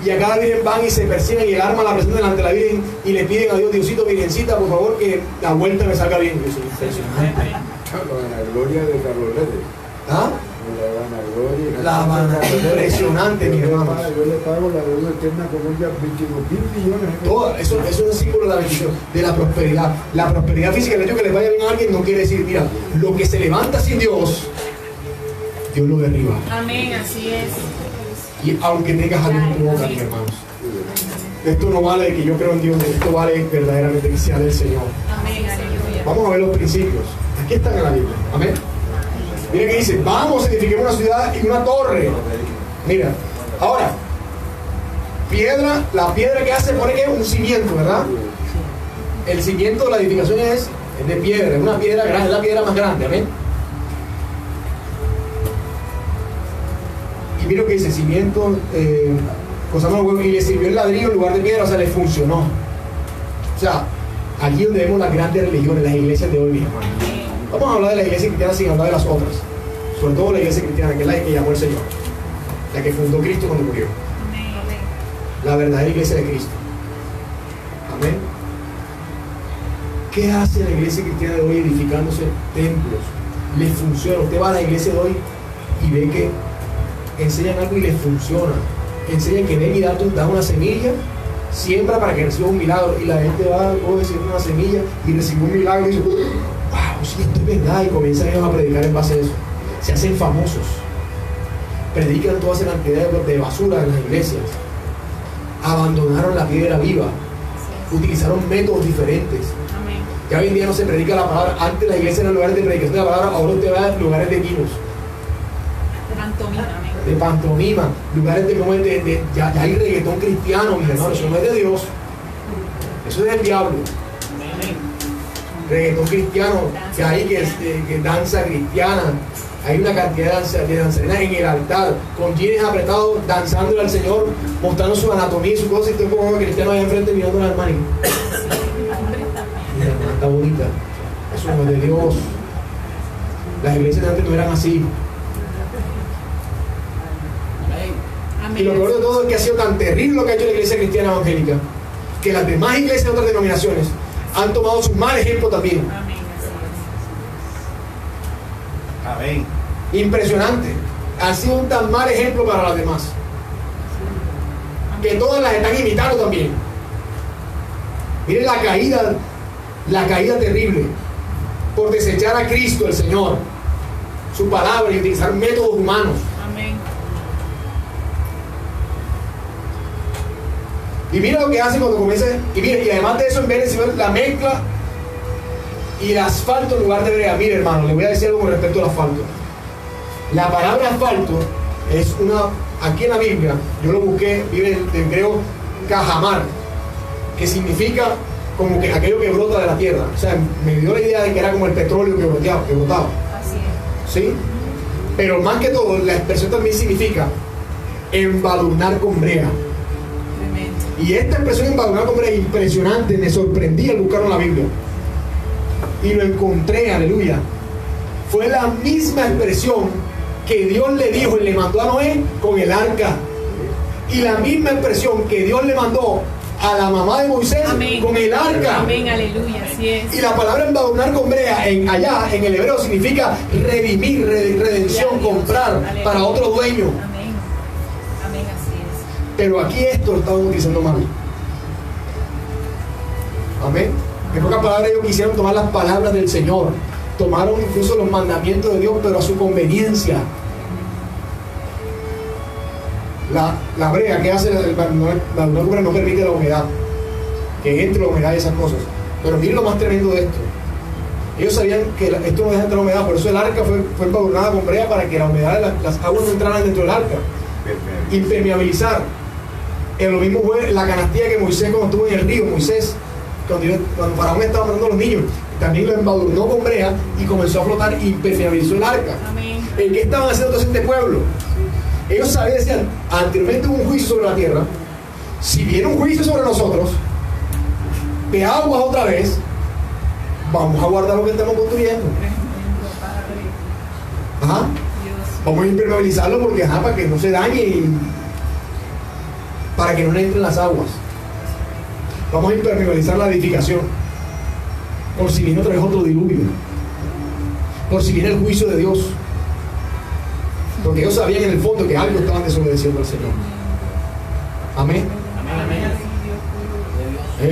Y a cada virgen van y se persiguen y el arma la presentan delante de la virgen y le piden a Dios, Diosito, virgencita, por favor, que la vuelta me salga bien. Eso es impresionante. La vanagloria de Carlos Lede. ¿Ah? La vanagloria, impresionante, mi hermano. Yo le pago la deuda eterna con ella 22.000 millones. Todo, eso es un símbolo de la bendición, de la prosperidad. La prosperidad física, el hecho de que les vaya bien a alguien no quiere decir, mira, lo que se levanta sin Dios, Dios lo derriba. Amén. Así es. Y aunque tengas algo en tu boca, mis hermanos, esto no vale de que yo creo en Dios, esto vale verdaderamente que sea del Señor. Amén. Aleluya. Vamos a ver los principios. Aquí están en la Biblia. Amén. Mira que dice, vamos, edifiquemos una ciudad y una torre. Mira, ahora, la piedra que hace pone que es un cimiento, ¿verdad? El cimiento de la edificación es de piedra, es una piedra grande, es la piedra más grande, amén. Y mira lo que dice, cimiento, y le sirvió el ladrillo en lugar de piedra, o sea, le funcionó. O sea, aquí donde vemos las grandes religiones, las iglesias de hoy, mis hermanos. Vamos a hablar de la iglesia cristiana sin hablar de las otras. Sobre todo la iglesia cristiana, que es la que llamó el Señor, la que fundó Cristo cuando murió. Amén. La verdadera iglesia de Cristo. Amén. ¿Qué hace la iglesia cristiana de hoy edificándose templos? Les funciona. Usted va a la iglesia de hoy y ve que enseñan algo y les funciona. Enseñan que ven y da una semilla, siembra para que reciba un milagro. Y la gente va a decir una semilla y recibe un milagro y dice, wow, sí, esto es verdad. Y comienzan ellos a predicar en base a eso. Se hacen famosos. Predican toda esa cantidad de basura en las iglesias. Abandonaron la piedra viva. Utilizaron métodos diferentes. Amén. Ya hoy en día no se predica la palabra. Antes las iglesias eran lugares de predicación de la palabra, ahora usted va a lugares de guinos, Pantomima. Amén. de pantomima, lugares de ya hay reggaetón cristiano, mis hermanos, eso no es de Dios, eso es del diablo. Reggaetón cristiano, que hay que danza cristiana, hay una cantidad de danzarinas en el altar, con jeans apretados, danzándole al Señor, mostrando su anatomía y su cosa, y usted como cristiano allá enfrente mirando al hermano. Mi hermana está bonita, eso no es de Dios. Las iglesias de antes no eran así. Y lo peor de todo es que ha sido tan terrible lo que ha hecho la iglesia cristiana evangélica, que las demás iglesias de otras denominaciones han tomado su mal ejemplo también. Amén. Así es. Amén. Impresionante. Ha sido un tan mal ejemplo para las demás, que todas las están imitando también. Miren la caída terrible por desechar a Cristo el Señor. su palabra y utilizar métodos humanos. Amén. Y mira lo que hace cuando comienza, y mira, y además de eso en vez de la mezcla y el asfalto en lugar de brea. Mire, hermano, le voy a decir algo con respecto al asfalto. La palabra asfalto es una, aquí en la Biblia, yo lo busqué, vive en griego cajamar, que significa como que aquello que brota de la tierra. O sea, me dio la idea de que era como el petróleo que brotaba. Así es. ¿Sí? Pero más que todo, la expresión también significa embadurnar con brea. Tremendo. Y esta expresión embadurnar con brea es impresionante, me sorprendí al buscarlo en la Biblia. Y lo encontré, aleluya. Fue la misma expresión que Dios le dijo y le mandó a Noé con el arca. Y la misma expresión que Dios le mandó a la mamá de Moisés. Amén. Con el arca. Amén, aleluya, así es. Y la palabra embadurnar con brea allá en el hebreo significa redimir, redención, comprar para otro dueño. Amén. Amén, así es. Pero aquí esto lo estaban utilizando mal. Amén. En pocas palabras, ellos quisieron tomar las palabras del Señor. Tomaron incluso los mandamientos de Dios, pero a su conveniencia. La brea que hace la no permite la humedad, que entre la humedad y esas cosas. Pero miren lo más tremendo de esto. Ellos sabían que esto no deja entrar la humedad, por eso el arca fue embadurnada con brea para que la humedad de las aguas no entraran dentro del arca. Impermeabilizar. Lo mismo fue la canastilla que Moisés cuando estuvo en el río. Moisés, cuando Faraón estaba matando a los niños, también lo embadurnó con brea y comenzó a flotar y impermeabilizó el arca. Amén. ¿Qué estaban haciendo entonces este pueblo? Ellos sabían, decían, anteriormente hubo un juicio sobre la tierra. Si viene un juicio sobre nosotros, de aguas otra vez, vamos a guardar lo que estamos construyendo. Ajá. Vamos a impermeabilizarlo porque, para que no se dañe y para que no le entren las aguas. Vamos a impermeabilizar la edificación. Por si viene otra vez otro diluvio. Por si viene el juicio de Dios. Porque ellos sabían en el fondo que algo estaban desobedeciendo al Señor. Amén.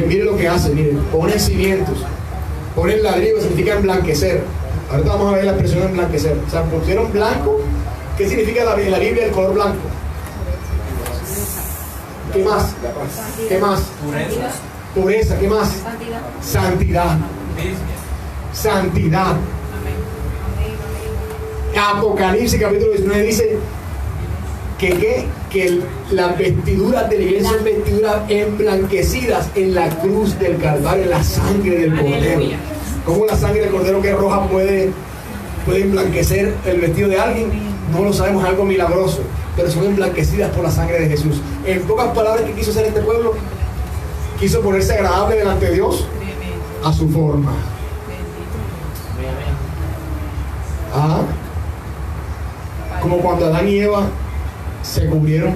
Miren lo que hacen, miren, ponen cimientos, ponen ladrillo, que significa emblanquecer. Ahorita vamos a ver la expresión emblanquecer. O sea, pusieron blanco. ¿Qué significa la Biblia el color blanco? ¿Qué más? ¿Qué más? Pureza. ¿Qué más? Santidad. Santidad. Apocalipsis capítulo 19 dice que las vestiduras de la iglesia son vestiduras emblanquecidas en la cruz del Calvario, en la sangre del Cordero. ¿Cómo la sangre del Cordero que es roja puede emblanquecer el vestido de alguien? No lo sabemos, es algo milagroso, pero son emblanquecidas por la sangre de Jesús. En pocas palabras, ¿qué quiso hacer este pueblo? Quiso ponerse agradable delante de Dios a su forma. Ah, como cuando Adán y Eva se cubrieron,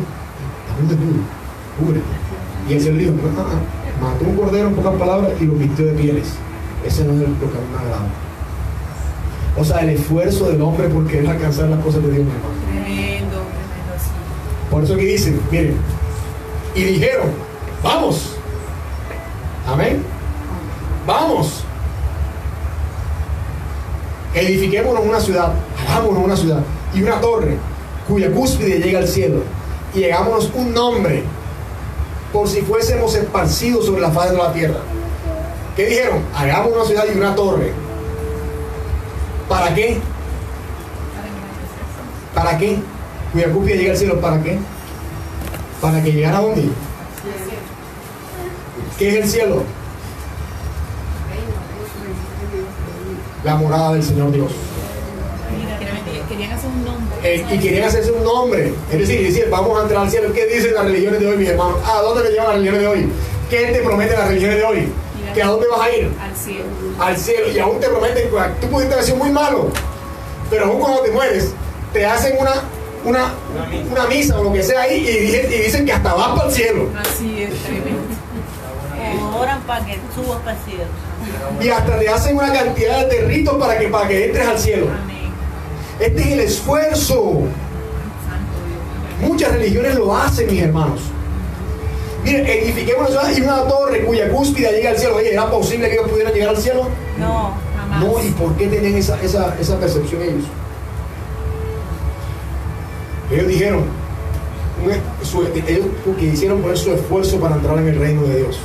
cúbrete. Y el Señor dijo, mató un cordero en pocas palabras y lo vistió de pieles. Ese no es lo que a mí me agrada. O sea, el esfuerzo del hombre por querer alcanzar las cosas de Dios, mi hermano. Tremendo, sí. Por eso aquí dicen, miren, y dijeron, vamos. Amén. Vamos. Edifiquémonos una ciudad, hagámonos una ciudad y una torre cuya cúspide llega al cielo, y hagámonos un nombre por si fuésemos esparcidos sobre la faz de la tierra. ¿Qué dijeron? Hagamos una ciudad y una torre. ¿Para qué? ¿Para qué? Cuya cúspide llega al cielo, ¿para qué? ¿Para que llegara a dónde? ¿Qué es el cielo? La morada del Señor Dios. Querían hacer un nombre. Y querían hacerse un nombre. Es decir, vamos a entrar al cielo. ¿Qué dicen las religiones de hoy, mis hermanos? ¿A dónde me llevan las religiones de hoy? ¿Qué te prometen las religiones de hoy? ¿Que a dónde vas a ir? Al cielo. Al cielo. Y aún te prometen, tú pudiste haber sido muy malo, pero aún cuando te mueres, te hacen una misa o lo que sea ahí y dicen que hasta vas para el cielo. Así es, tremendo. Oran para que subas para el cielo. Y hasta te hacen una cantidad de ritos para que entres al cielo. Amén. Este es el esfuerzo. Muchas religiones lo hacen, mis hermanos. Miren, edifiquemos una ciudad y una torre cuya cúspide llega al cielo. Oye, ¿era posible que ellos pudieran llegar al cielo? No, jamás. No, ¿y por qué tenían esa percepción ellos? Ellos dijeron, ellos que hicieron poner su esfuerzo para entrar en el reino de Dios.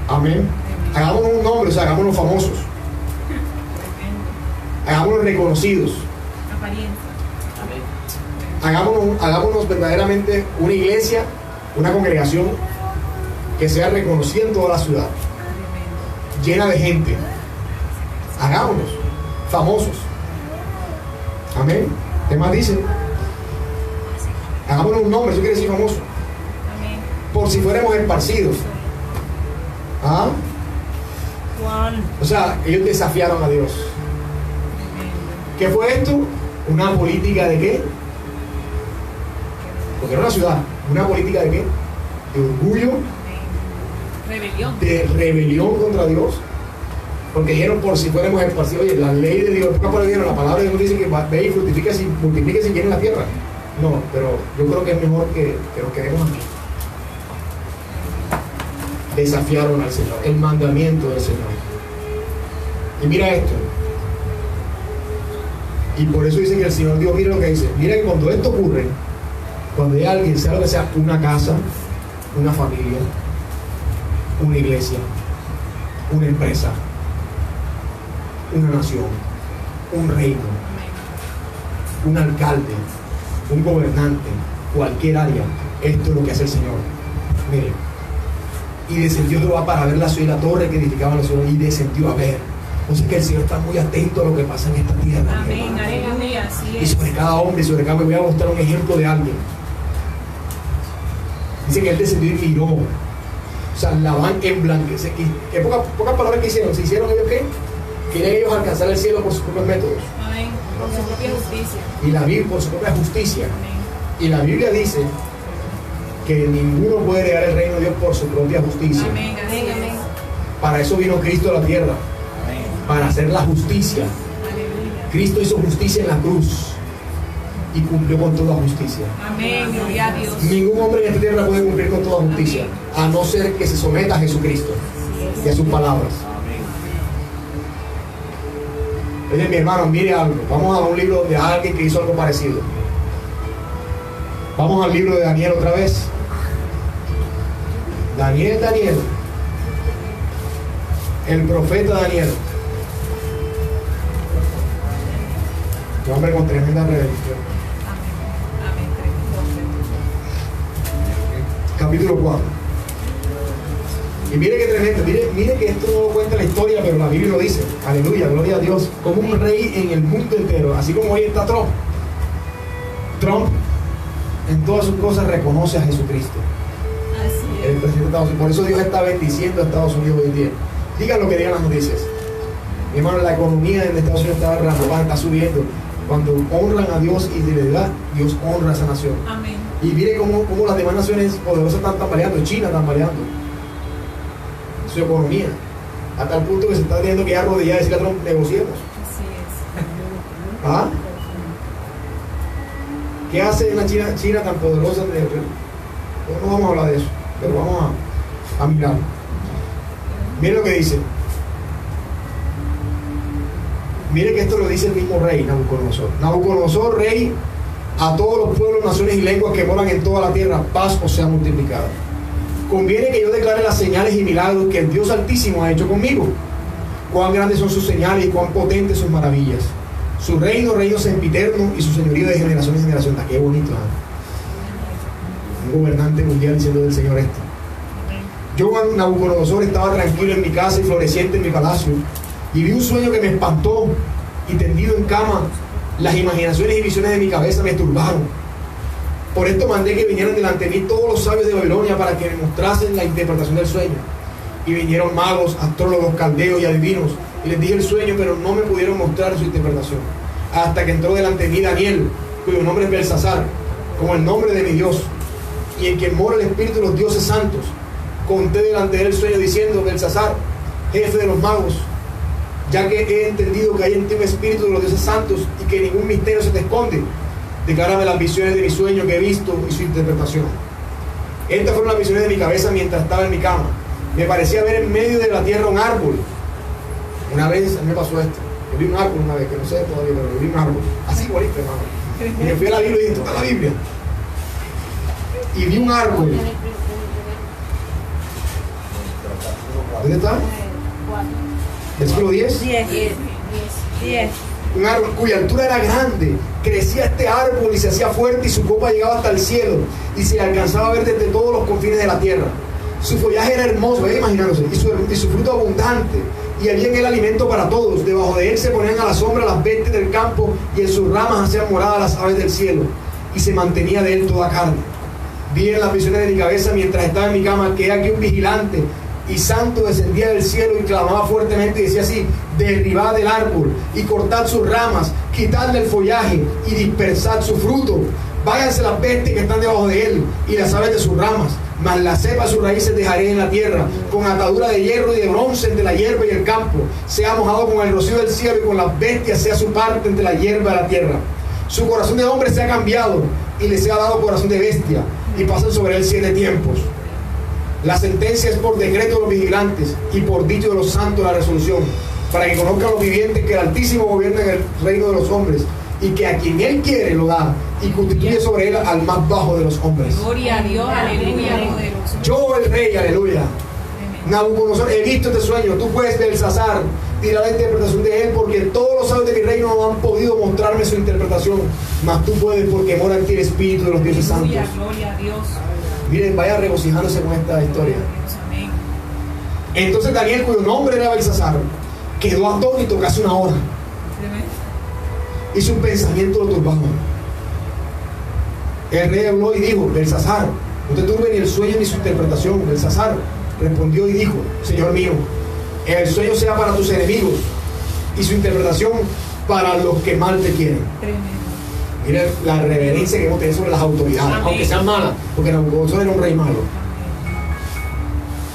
Amén. Hagámonos un nombre, o sea, hagámonos famosos. Hagámonos reconocidos. Hagámonos verdaderamente una iglesia, una congregación que sea reconocida en toda la ciudad, llena de gente. Hagámonos famosos. Amén. ¿Qué más dice? Hagámonos un nombre, eso quiere decir famoso. Por si fuéramos esparcidos. ¿Ah? O sea, ellos desafiaron a Dios. ¿Qué fue esto? Una política de qué? Porque era una ciudad. ¿Una política de qué? De orgullo. Rebelión. De rebelión contra Dios. Porque dijeron por si fuéramos esparcidos. Oye, la ley de Dios, la palabra de Dios dice que ve y multiplique si quiere en la tierra. No, pero yo creo que es mejor que nos quedemos aquí. Desafiaron al Señor, el mandamiento del Señor. Y mira esto. Y por eso dice que el Señor Dios, mira lo que dice. Mira que cuando esto ocurre, cuando hay alguien, sea lo que sea, una casa, una familia, una iglesia, una empresa, una nación, un reino, un alcalde, un gobernante, cualquier área, esto es lo que hace el Señor. Mire, y descendió Jehová para ver la ciudad y la torre que edificaban los ciudadanos, y descendió a ver. O sea que el Señor está muy atento a lo que pasa en esta tierra. Amén, aleluya, así y es. sobre cada hombre y sobre cada hombre. Voy a mostrar un ejemplo de alguien. Dice que él descendió y miró. O sea, la van emblanquecer. Pocas palabras que hicieron. ¿Se hicieron ellos qué? Querían ellos alcanzar el cielo por sus propios métodos. Amén, por su propia justicia. Y la Biblia por su propia justicia. Amén. Y la Biblia dice que ninguno puede heredar el reino de Dios por su propia justicia. Amén, amén, amén. Para eso vino Cristo a la tierra. Para hacer la justicia. Aleluya. Cristo hizo justicia en la cruz y cumplió con toda justicia. Amén, gloria a Dios. Ningún hombre en esta tierra puede cumplir con toda justicia, a no ser que se someta a Jesucristo y a sus palabras. Oye, mi hermano, mire algo. Vamos a un libro de alguien que hizo algo parecido. Vamos al libro de Daniel otra vez. Daniel. El profeta Daniel. Un hombre con tremenda revelación. Amén, Capítulo 4. Y mire que tremendo, mire que esto no cuenta la historia, pero la Biblia lo dice. Aleluya, gloria a Dios. Como un rey en el mundo entero, así como hoy está Trump. Trump en todas sus cosas reconoce a Jesucristo. Así El presidente de Estados Unidos. Por eso Dios está bendiciendo a Estados Unidos hoy en día. Digan lo que digan las noticias. Mi hermano, la economía en Estados Unidos está rampante, está subiendo. Cuando honran a Dios y de verdad, Dios honra a esa nación. Amén. Y mire cómo las demás naciones poderosas están tambaleando. China está tambaleando su economía, a tal punto que se está teniendo que ir a arrodillar y decirle a Trump, negociemos. Así es. ¿Ah? ¿Qué hace una China tan poderosa? No vamos a hablar de eso, pero vamos a mirar. Miren lo que dice. Mire que esto lo dice el mismo rey Nabucodonosor. Nabucodonosor, rey, a todos los pueblos, naciones y lenguas que moran en toda la tierra, paz os sea multiplicada. Conviene que yo declare las señales y milagros que el Dios Altísimo ha hecho conmigo. Cuán grandes son sus señales y cuán potentes sus maravillas. Su reino sempiterno y su señorío de generación en generación. ¡Qué bonito! ¿Eh? Un gobernante mundial diciendo del Señor esto. Yo, Nabucodonosor, estaba tranquilo en mi casa y floreciente en mi palacio, y vi un sueño que me espantó, y tendido en cama, las imaginaciones y visiones de mi cabeza me turbaron. Por esto mandé que vinieran delante de mí todos los sabios de Babilonia para que me mostrasen la interpretación del sueño. Y vinieron magos, astrólogos, caldeos y adivinos, y les dije el sueño, pero no me pudieron mostrar su interpretación. Hasta que entró delante de mí Daniel, cuyo nombre es Belsasar, como el nombre de mi Dios, y en quien mora el espíritu de los dioses santos. Conté delante de él el sueño diciendo: Belsasar, jefe de los magos, ya que he entendido que hay en ti un espíritu de los dioses santos y que ningún misterio se te esconde, declárame las visiones de mi sueño que he visto y su interpretación. Estas fueron las visiones de mi cabeza mientras estaba en mi cama. Me parecía ver en medio de la tierra un árbol. Una vez a mí me pasó esto. Yo vi un árbol una vez, que no sé todavía, pero vi un árbol. Así igualito, hermano. Y me fui a la Biblia y dije, ¿esto está la Biblia? Y vi un árbol. ¿Dónde está? Versículo 10. 10. Un árbol cuya altura era grande, crecía este árbol y se hacía fuerte y su copa llegaba hasta el cielo y se alcanzaba a ver desde todos los confines de la tierra. Su follaje era hermoso, imaginándose, y su fruto abundante, y había en él alimento para todos. Debajo de él se ponían a la sombra las bestias del campo y en sus ramas hacían morada las aves del cielo, y se mantenía de él toda carne. Vi en las visiones de mi cabeza mientras estaba en mi cama que aquí un vigilante y santo descendía del cielo y clamaba fuertemente y decía así: derribad el árbol y cortad sus ramas, quitadle el follaje y dispersad su fruto. Váyanse las bestias que están debajo de él y las aves de sus ramas, mas la cepa de sus raíces dejaré en la tierra, con atadura de hierro y de bronce entre la hierba y el campo. Sea mojado con el rocío del cielo y con las bestias sea su parte entre la hierba y la tierra. Su corazón de hombre se ha cambiado y le sea dado corazón de bestia, y pasan sobre él 7 tiempos. La sentencia es por decreto de los vigilantes y por dicho de los santos la resolución, para que conozcan los vivientes que el Altísimo gobierna en el reino de los hombres, y que a quien él quiere lo da, y constituye sobre él al más bajo de los hombres. Gloria a Dios, aleluya, poderoso. Yo el rey, aleluya. Nabucodonosor, he visto este sueño. Tú puedes, Belsasar, tirar la interpretación de él, porque todos los sabios de mi reino no han podido mostrarme su interpretación, mas tú puedes, porque mora en ti el espíritu de los dioses santos. Aleluya, gloria a Dios. Miren, vaya regocijándose con esta historia. Amén. Entonces Daniel, cuyo nombre era Belsasar, quedó atónito casi una hora, Tremendo. y su pensamiento lo turbaba. El rey habló y dijo: Belsasar, no te turbe ni el sueño ni su interpretación. Belsasar respondió y dijo: Señor mío, el sueño sea para tus enemigos y su interpretación para los que mal te quieren. Tremendo. Mira la reverencia que hemos tenido sobre las autoridades, Amén. aunque sean malas, porque Nabucodonosor era un rey malo.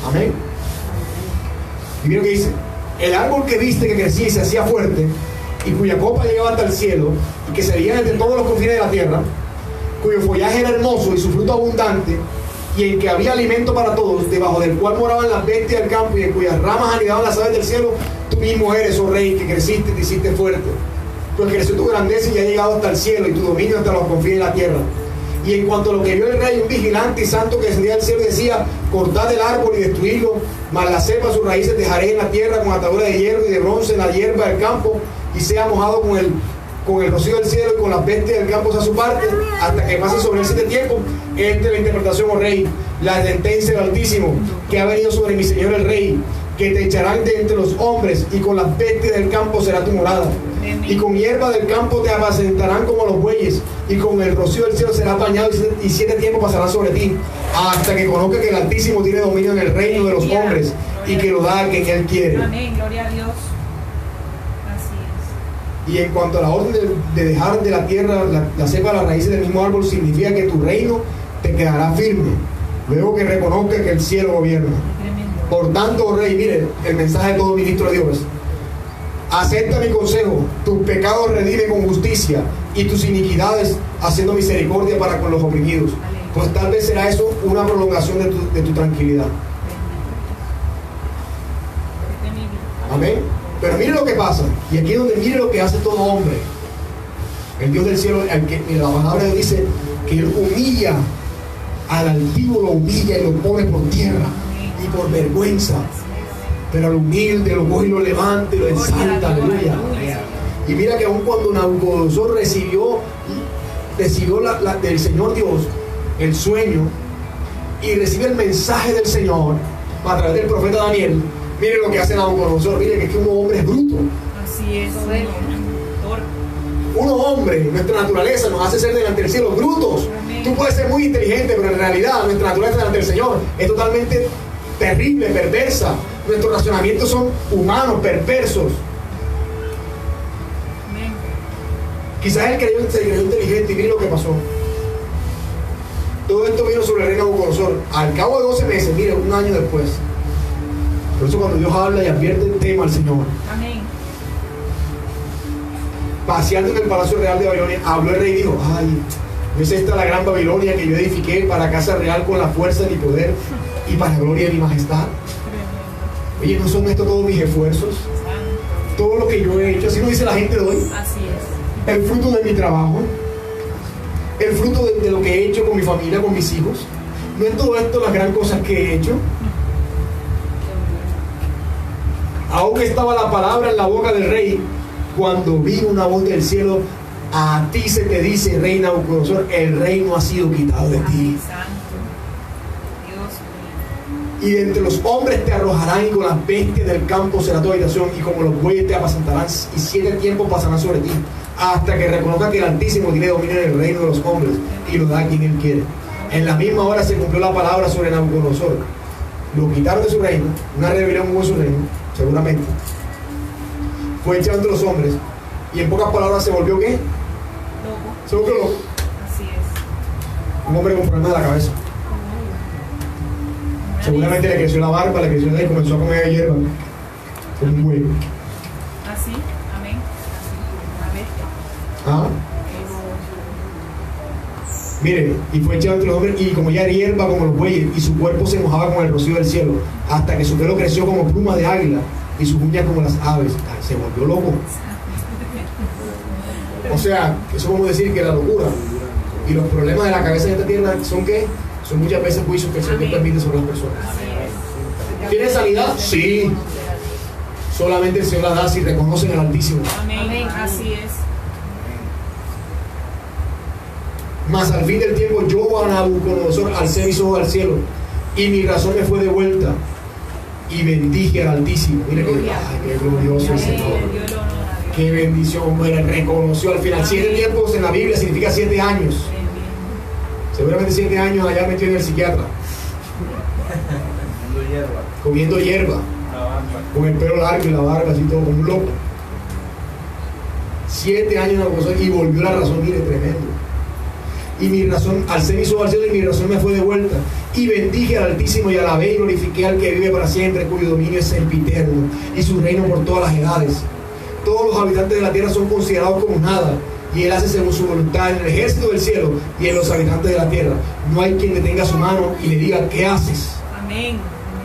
Amén. Y mira lo que dice: el árbol que viste que crecía y se hacía fuerte, y cuya copa llegaba hasta el cielo, y que se veía entre todos los confines de la tierra, cuyo follaje era hermoso y su fruto abundante, y en que había alimento para todos, debajo del cual moraban las bestias del campo y en cuyas ramas anidaban las aves del cielo, tú mismo eres, oh rey, que creciste y te hiciste fuerte. Pues creció tu grandeza y ha llegado hasta el cielo, y tu dominio hasta los confines de la tierra. Y en cuanto a lo que vio el rey, un vigilante y santo que descendía del cielo, decía: cortad el árbol y destruidlo, mas la cepa de sus raíces dejaré en la tierra, con atadura de hierro y de bronce en la hierba del campo, y sea mojado con el rocío del cielo y con las bestias del campo a su parte, hasta que pase sobre él 7 tiempos. Esta es la interpretación, oh rey, la sentencia del Altísimo, que ha venido sobre mi señor el rey, que te echarán de entre los hombres, y con las bestias del campo será tu morada. Y con hierba del campo te apacentarán como los bueyes, y con el rocío del cielo serás bañado, y 7 tiempos pasarán sobre ti, hasta que conozca que el Altísimo tiene dominio en el reino de los hombres, y que lo da a quien él quiere. Amén, gloria a Dios. Así Y en cuanto a la orden de dejar de la tierra la cepa de las raíces del mismo árbol, significa que tu reino te quedará firme, luego que reconozca que el cielo gobierna. es. Tremendo. Por tanto, oh rey, mire el mensaje de todo ministro de Dios: acepta mi consejo, tus pecados redime con justicia, y tus iniquidades haciendo misericordia para con los oprimidos, pues tal vez será eso una prolongación de tu tranquilidad. Amén. Pero mire lo que pasa, y aquí es donde mire lo que hace todo hombre. El Dios del cielo, la palabra de Dios dice que él humilla al altivo, lo humilla y lo pone por tierra y por vergüenza, pero al humilde lo coge y lo levanta y lo exalta. Aleluya. Y mira que aun cuando Nabucodonosor recibió del Señor Dios el sueño y recibe el mensaje del Señor a través del profeta Daniel, mire lo que hace Nabucodonosor. Mire que es que uno hombre es bruto. Así es. Uno hombre, nuestra naturaleza nos hace ser delante del cielo brutos. Tú puedes ser muy inteligente, pero en realidad nuestra naturaleza delante del Señor es totalmente terrible, perversa. Nuestros razonamientos son humanos, perversos. Amén. Quizás él se creyó inteligente, y mire lo que pasó. Todo esto vino sobre el rey Nabucodonosor. Al cabo de 12 meses, mire, un año después. Por eso cuando Dios habla y advierte, tema al Señor. Amén. Paseando en el palacio real de Babilonia, habló el rey y dijo: ay, ¿no es esta la gran Babilonia que yo edifiqué para casa real con la fuerza de mi poder y para gloria de mi majestad? Tremendo. Oye, ¿no son estos todos mis esfuerzos? todo lo que yo he hecho, así lo dice la gente de hoy, Así es. el fruto de mi trabajo, el fruto de lo que he hecho con mi familia, con mis hijos. No es todo esto las gran cosas que he hecho. Aún estaba la palabra en la boca del rey cuando vino una voz del cielo: a ti se te dice, rey Nabucodonosor, el reino ha sido quitado de ti. Santo. Dios mío. Y entre los hombres te arrojarán, y con las bestias del campo será tu habitación, y como los bueyes te apacentarán, y 7 tiempos pasarán sobre ti, hasta que reconozca que el Altísimo tiene dominio en el reino de los hombres, y lo da a quien él quiere. En la misma hora se cumplió la palabra sobre Nabucodonosor. Lo quitaron de su reino, una rebelión hubo en su reino, seguramente. Fue echado entre los hombres, y en pocas palabras se volvió ¿qué? Loco. Se volvió loco. Así es. Un hombre con problemas de la cabeza. Seguramente le creció la barba, le creció y comenzó a comer hierba como un güey. Así. Amén. Así. ¿Ah? Mire, y fue echado entre los hombres, y como ya era hierba como los bueyes, y su cuerpo se mojaba con el rocío del cielo, hasta que su pelo creció como pluma de águila, y sus uñas como las aves. Ay, se volvió loco. O sea, eso es como decir que la locura y los problemas de la cabeza de esta tierra son ¿qué? Son muchas veces juicios que el Señor permite sobre las personas. ¿Tiene sanidad? Sí. Solamente el Señor la da si reconocen al Altísimo. Amén. Así es. Mas al fin del tiempo yo, a Nabucodonosor, alcé mis ojos al cielo, y mi razón me fue devuelta, y bendije al Altísimo. Mire que, ay, qué glorioso el Señor. Dio el honor a Dios. Qué bendición, hombre, reconoció al final. 7 tiempos en la Biblia significa 7 años. Seguramente 7 años allá metido en el psiquiatra, comiendo hierba, con el pelo largo y la barba así todo como un loco. 7 años en la cosa, y volvió la razón, mire, tremendo. Y mi razón, alcé mis ojos al cielo, y mi razón me fue devuelta, y bendije al Altísimo, y alabé y glorifiqué al que vive para siempre, cuyo dominio es sempiterno, y su reino por todas las edades. Todos los habitantes de la tierra son considerados como nada, y él hace según su voluntad en el ejército del cielo y en los habitantes de la tierra. No hay quien detenga su mano y le diga: ¿qué haces? Amén.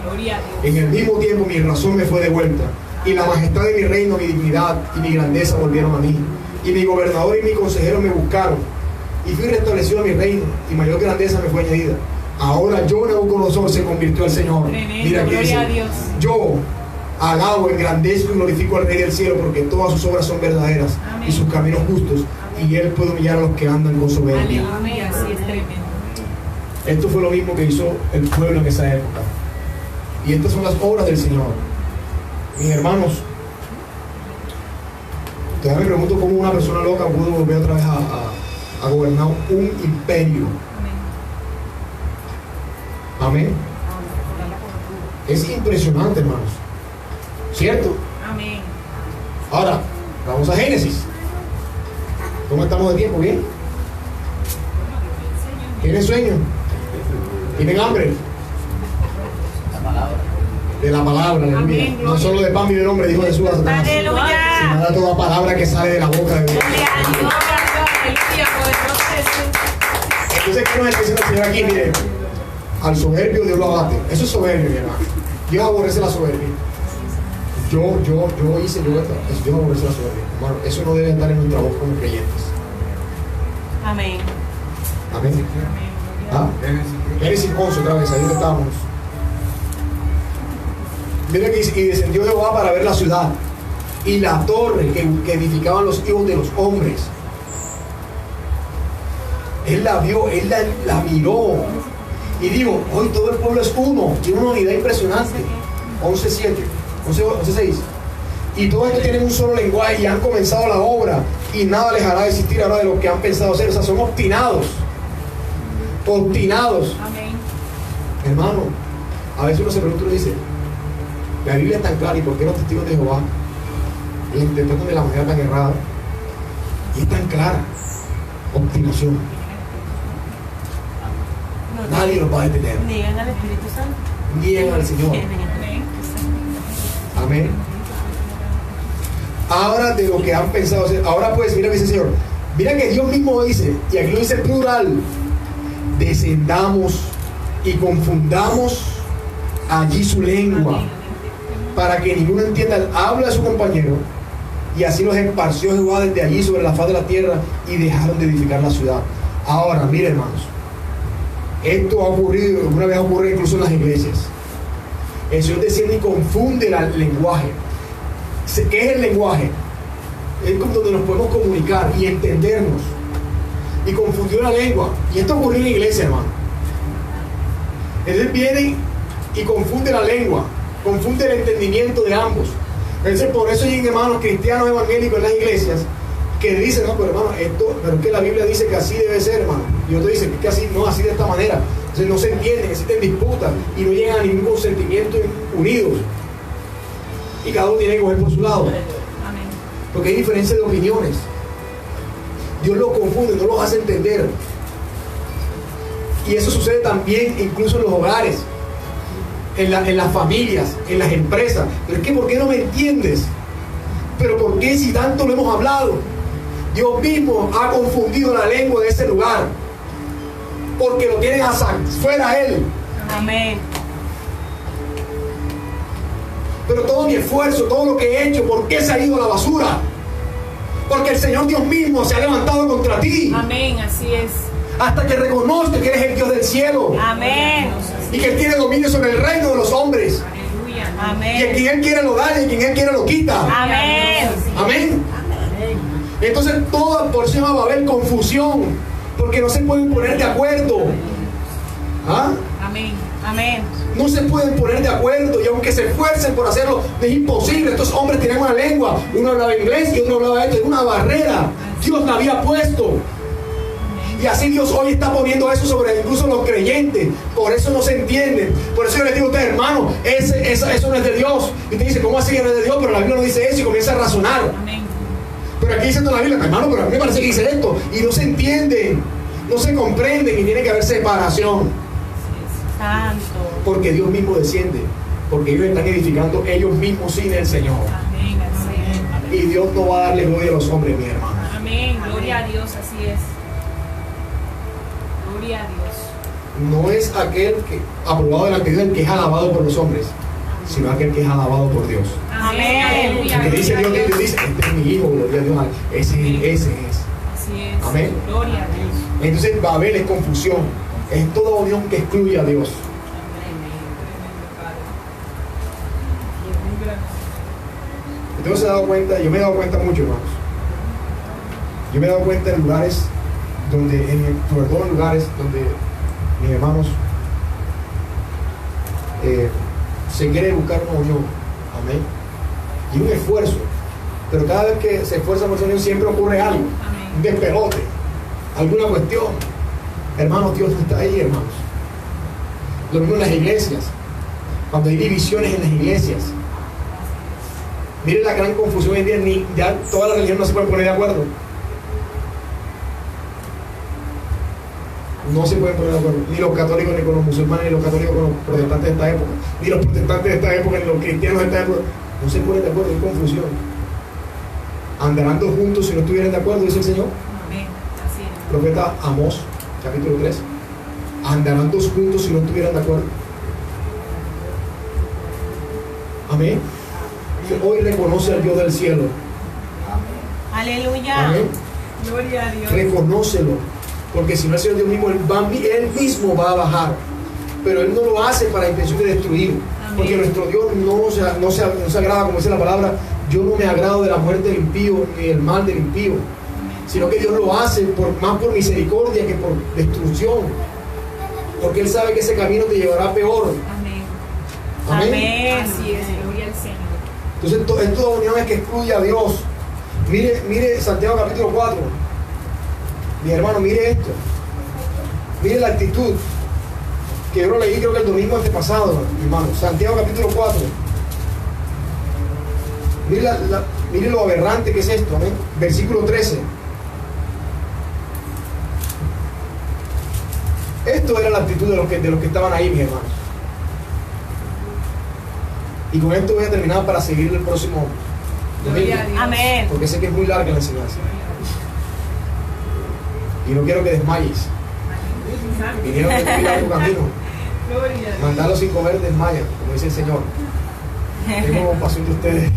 Gloria a Dios. En el mismo tiempo mi razón me fue devuelta, y la majestad de mi reino, mi dignidad y mi grandeza volvieron a mí, y mi gobernador y mi consejero me buscaron, y fui restablecido a mi reino, y mayor grandeza me fue añadida. Ahora yo, Nabucodonosor, se convirtió al Señor. Tremendo. Mira que Gloria dice: a Dios. yo alabo, engrandezco y glorifico al Rey del cielo, porque todas sus obras son verdaderas. Amén. Y sus caminos justos, y él puede humillar a los que andan con soberbia. Aleluya. Así es tremendo. Esto fue lo mismo que hizo el pueblo en esa época, y estas son las obras del Señor. Mis hermanos, todavía me pregunto cómo una persona loca pudo volver otra vez a gobernar un imperio. Amén. Es impresionante, hermanos, ¿cierto? Amén. Ahora, vamos a Génesis. ¿Cómo estamos de tiempo? ¿Bien? ¿Tienen sueño? ¿Tienen hambre? De la palabra, aleluya. Amén, No solo de pan vive el hombre, dijo Jesús a Satanás, sino Aleluya. de toda palabra que sale de la boca de Dios. Gloria a Dios. Aleluya. Poderoso Jesús. Entonces, ¿qué nos está diciendo el Señor aquí? Mire, al soberbio Dios lo abate. Eso es soberbio, mi hermano. Dios aborrece la soberbia. Yo hice, Dios aborrece la soberbia. Hermano, eso no debe estar en nuestra voz como creyentes. Amén. Amén. ¿Ah? Génesis 11 otra vez, ahí donde estábamos. Mira que dice: y descendió Jehová para ver la ciudad y la torre que edificaban los hijos de los hombres. Él la vio, él la miró. Y digo, hoy todo el pueblo es uno, tiene una unidad impresionante. 11:7, 11:6. Y todos estos tienen un solo lenguaje y han comenzado la obra, y nada les hará desistir ahora de lo que han pensado hacer. O sea, son obstinados. Obstinados. Amén. Hermano, a veces uno se pregunta y uno dice: la Biblia es tan clara, ¿y por qué los testigos de Jehová la interpretan de la manera tan errada? Y es tan clara. Obstinación. Nadie los va a detener. Niegan al Espíritu Santo. Niegan al Señor. Amén. Amén. Ahora de lo que han pensado hacer. Ahora pues, mira, dice el Señor. Mira que Dios mismo dice, y aquí lo dice plural: descendamos y confundamos allí su lengua, para que ninguno entienda el habla de su compañero Y así los esparció Jehová desde allí sobre la faz de la tierra y dejaron de edificar la ciudad. Ahora, miren hermanos, esto ha ocurrido, una vez ocurre incluso en las iglesias. El Señor desciende y confunde el lenguaje. ¿Qué es el lenguaje? Es como donde nos podemos comunicar y entendernos. Y confundió la lengua. Y esto ocurrió en la iglesia, hermano. Entonces viene y confunde la lengua, confunde el entendimiento de ambos. Entonces por eso hay hermanos cristianos evangélicos en las iglesias que dicen, no, pero hermano, pero es que la Biblia dice que así debe ser, hermano. Y otros dicen que así, no, así de esta manera. Entonces no se entienden, existen disputas y no llegan a ningún consentimiento unidos. Y cada uno tiene que coger por su lado. Amén. Porque hay diferencia de opiniones. Dios los confunde, no los hace entender. Y eso sucede también incluso en los hogares, en las familias, en las empresas. Pero es que ¿por qué no me entiendes? Pero ¿por qué si tanto lo hemos hablado? Dios mismo ha confundido la lengua de ese lugar, porque lo tienen fuera Él. Amén. Pero todo mi esfuerzo, todo lo que he hecho, ¿por qué se ha ido a la basura? Porque el Señor Dios mismo se ha levantado contra ti. Amén, así es. Hasta que reconozca que eres el Dios del cielo. Amén. Y que Él tiene dominio sobre el reino de los hombres. Aleluya. Y a Amén. quien Él quiere lo da y a quien Él quiere lo quita. Amén. Amén. Entonces por eso va a haber confusión, porque no se pueden poner de acuerdo. ¿Ah? Amén. Amén. No se pueden poner de acuerdo, y aunque se esfuercen por hacerlo, es imposible. Estos hombres tenían una lengua, uno hablaba inglés y otro hablaba esto, es una barrera. Dios la había puesto. Y así Dios hoy está poniendo eso sobre incluso los creyentes. Por eso no se entienden. Por eso yo les digo a ustedes, hermano, eso no es de Dios. Y te dice, ¿cómo así que no es de Dios? Pero la Biblia no dice eso, y comienza a razonar. Amén. Pero aquí dice en la Biblia, hermano, pero a mí me parece que dice esto. Y no se entienden, no se comprenden, y tiene que haber separación. Santo. Porque Dios mismo desciende. Porque ellos están edificando ellos mismos sin el Señor. Amén, así es. Y Dios no va a darle gloria a los hombres, mi hermano. Amén. Gloria a Dios, así es. Gloria a Dios. No es aquel que aprobado delante de Dios el que es alabado por los hombres, sino aquel que es alabado por Dios. Amén. Amén. Aleluya. El que dice Gloria a Dios, dice, este es mi hijo, gloria a Dios. Ese es. Así es. Amén. Gloria a Dios. Entonces va a haber es confusión. Es toda unión que excluye a Dios. Usted se ha dado cuenta, yo me he dado cuenta mucho, hermanos. Yo me he dado cuenta en lugares donde, sobre todo en lugares donde mis hermanos se quiere buscar una unión. Amén. Y un esfuerzo. Pero cada vez que se esfuerza por esa unión siempre ocurre algo. Amén. Un despelote, alguna cuestión. Hermanos, Dios no está ahí, hermanos. Lo mismo en las iglesias. Cuando hay divisiones en las iglesias. Miren la gran confusión hoy en día, ya todas las religiones no se pueden poner de acuerdo. No se pueden poner de acuerdo, ni los católicos ni con los musulmanes, ni los católicos con los protestantes de esta época, ni los protestantes de esta época, ni los cristianos de esta época. No se ponen de acuerdo, hay confusión. Andarán dos juntos si no estuvieran de acuerdo, dice el Señor. Amén. Así es. Profeta Amós, capítulo 3. Andarán dos juntos si no estuvieran de acuerdo. Amén. Hoy reconoce al Dios del cielo. Aleluya. Amén. Gloria a Dios. Reconócelo. Porque si no es el Señor Dios mismo, Él mismo va a bajar. Pero Él no lo hace para la intención de destruir. Amén. Porque nuestro Dios no se agrada, como dice la palabra, yo no me agrado de la muerte del impío ni del mal del impío. Sino que Dios lo hace más por misericordia que por destrucción. Porque Él sabe que ese camino te llevará a peor. Amén. Amén. Amén. Así es. Gloria al Señor. Entonces, en toda unión es que excluye a Dios. Mire Santiago capítulo 4. Mi hermano, mire esto. Mire la actitud que yo lo leí, creo que el domingo antepasado, mi hermano. Santiago capítulo 4. Mire lo aberrante que es esto, amén. Versículo 13. Esto era la actitud de los que estaban ahí, mis hermanos. Y con esto voy a terminar para seguir el próximo domingo, Gloria a Dios. Amén. porque sé que es muy larga la enseñanza. Y no quiero que desmayes. Vinieron a descuidar tu camino. Gloria a Dios. Mandarlos sin comer desmayan, como dice el Señor. Tengo compasión de ustedes.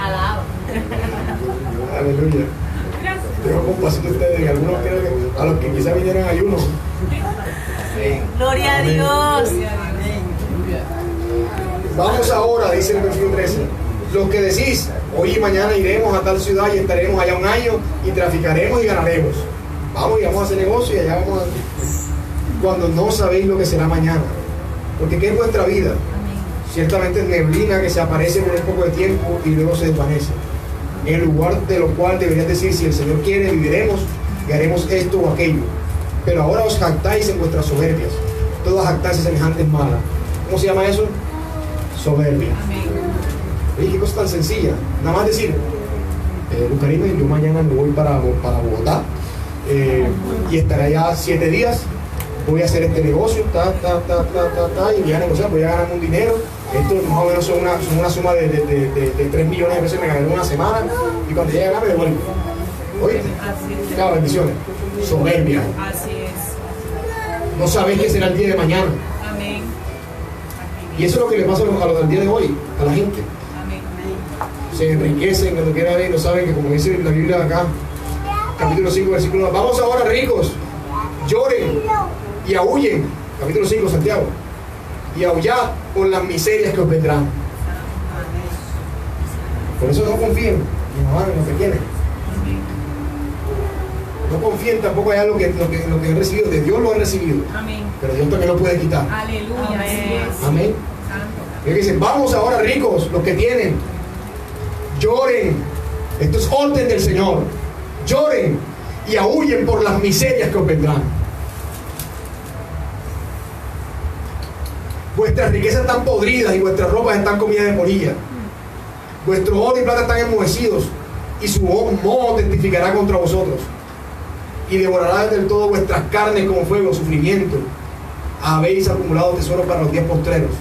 Alaba. Aleluya. Tengo compasión de ustedes, algunos creo que a los que quizás vinieron ayuno. Gloria a Dios. Vamos ahora, dice el versículo 13. Los que decís, hoy y mañana iremos a tal ciudad y estaremos allá un año y traficaremos y ganaremos. Vamos y vamos a hacer negocio y allá vamos a... Cuando no sabéis lo que será mañana. Porque ¿qué es vuestra vida? Ciertamente es neblina que se aparece por un poco de tiempo y luego se desvanece. En lugar de lo cual deberías decir, si el Señor quiere, viviremos y haremos esto o aquello. Pero ahora os jactáis en vuestras soberbias. Todas jactancias semejantes malas. ¿Cómo se llama eso? Soberbia. Oye, qué cosa tan sencilla. Nada más decir, Lucarina, yo mañana me voy para Bogotá y estaré allá 7 días. Voy a hacer este negocio, y voy a negociar, voy a ganarme un dinero. Esto más o menos son una suma de 3 millones de pesos, me gané en una semana y cuando llegue acá me devuelvo. Oye, claro, bendiciones. Soberbia. Así es. No sabéis qué será el día de mañana. Amén. Y eso es lo que le pasa a los del día de hoy, a la gente. Amén. Se enriquecen cuando quieran ver y no saben que, como dice la Biblia acá, capítulo 5, versículo 2, vamos ahora ricos, lloren y aúllen, capítulo 5, Santiago, y aullad por las miserias que os vendrán. Por eso no confíen en lo que tienen. No confíen tampoco en lo que han recibido. De Dios lo han recibido. Amén. Pero Dios también lo puede quitar. Aleluya. Amén. Amén. Santo. Y dicen, vamos ahora ricos, los que tienen, lloren. Esto es orden del Señor. Lloren y aúllen por las miserias que os vendrán. Vuestras riquezas están podridas y vuestras ropas están comidas de polilla. Vuestro oro y plata están enmohecidos y su moho testificará contra vosotros. Y devorará del todo vuestras carnes como fuego, sufrimiento. Habéis acumulado tesoros para los días postreros.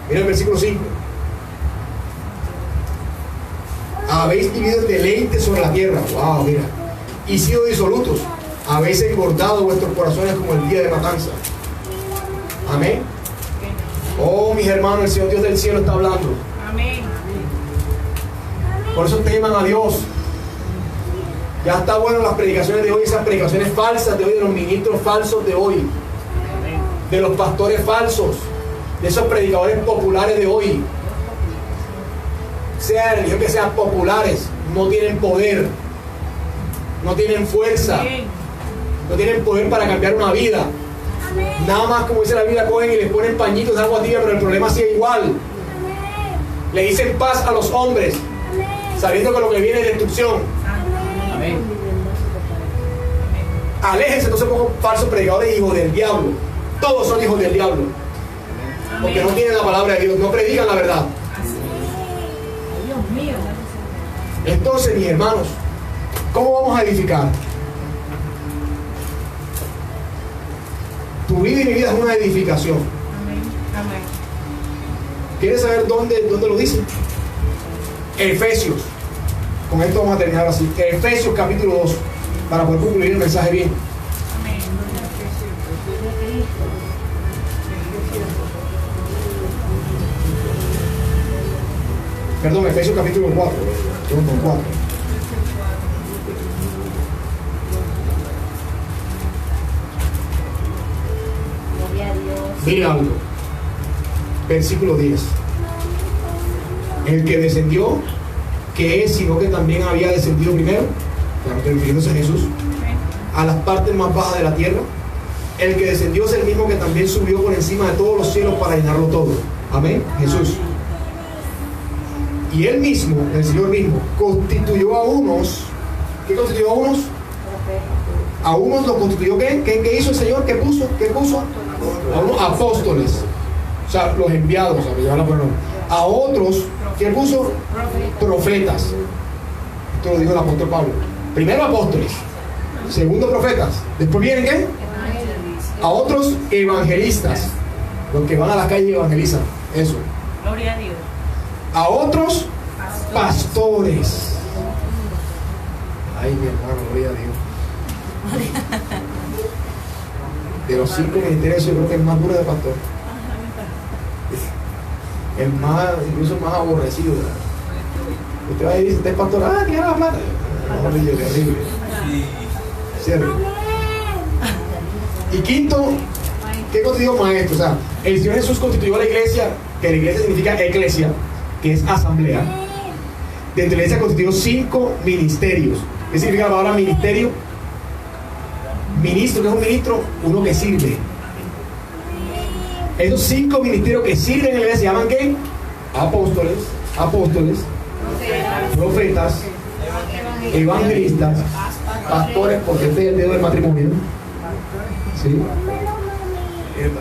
Mira el versículo 5. Habéis vivido en deleite sobre la tierra. Wow, mira. Y sido disolutos. Habéis engordado vuestros corazones como el día de matanza. Amén. Oh, mis hermanos, el Señor Dios del cielo está hablando. Amén. Por eso teman a Dios. Ya está bueno las predicaciones de hoy, esas predicaciones falsas de hoy, de los ministros falsos de hoy, de los pastores falsos, de esos predicadores populares de hoy. Sea de religión que sean populares, no tienen poder, no tienen fuerza, no tienen poder para cambiar una vida. Nada más, como dice la Biblia, cogen y les ponen pañitos de agua tibia, pero el problema sigue igual. Le dicen paz a los hombres, sabiendo que lo que viene es destrucción. Amén. Aléjense entonces un poco falsos predicadores, hijos del diablo. Todos son hijos del diablo, porque no tienen la palabra de Dios, no predican la verdad. Dios mío. Entonces, mis hermanos, ¿cómo vamos a edificar? Tu vida y mi vida es una edificación. Amén. Amén. ¿Quieres saber dónde lo dice? Efesios. Con esto vamos a terminar así. Efesios capítulo 2, para poder concluir el mensaje bien. Amén. Perdón, Efesios capítulo 4. Perdón, 4. Gloria a Dios. Mira algo. Versículo 10. El que descendió, que es, sino que también había descendido primero, claro, refiriéndose a Jesús, a las partes más bajas de la tierra. El que descendió es el mismo que también subió por encima de todos los cielos para llenarlo todo. Amén. Jesús. Y él mismo, el Señor mismo, constituyó a unos. ¿Qué constituyó a unos? A unos los constituyó. ¿Qué hizo el Señor? ¿Qué puso? A unos apóstoles. O sea, los enviados. A otros, ¿qué puso? Profetas. Esto lo dijo el apóstol Pablo. Primero apóstoles. Segundo profetas. Después vienen ¿qué? A otros evangelistas. Los que van a la calle y evangelizan. Eso. Gloria a Dios. A otros pastores. Ay, mi hermano, gloria a Dios. De los 5 ministerios, yo creo que es más duro de pastor. el más, incluso más aborrecido, ¿verdad? Usted va y dice, usted pastor, ¿qué era la plata? Horrible, terrible. ¿Cierto? Y quinto, ¿qué constituyó maestro? O sea, el Señor Jesús constituyó la iglesia, que la iglesia significa eclesia, que es asamblea. Dentro de la iglesia constituyó 5 ministerios. ¿Qué significa la palabra ministerio? Ministro, que es un ministro, uno que sirve. Esos 5 ministerios que sirven en la iglesia se llaman ¿qué? Apóstoles, profetas, evangelistas, pastores, porque este es el dedo del matrimonio. ¿Sí?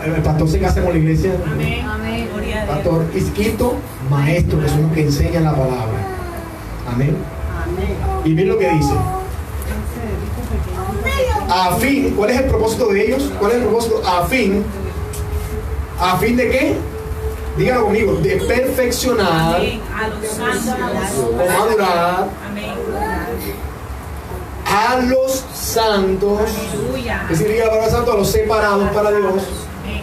El pastor se casa con la iglesia. Amén. Amén. Gloria a Dios. Pastor. Y quinto, maestros, que son los que enseñan la palabra. Amén. Y miren lo que dice. A fin, ¿cuál es el propósito de ellos? ¿Cuál es el propósito? ¿A fin de qué? Díganlo conmigo, de perfeccionar. Amén. A los santos. O madurar. Amén. A los santos. Aleluya. ¿Qué significa la palabra santo? A los separados para Dios, Amén.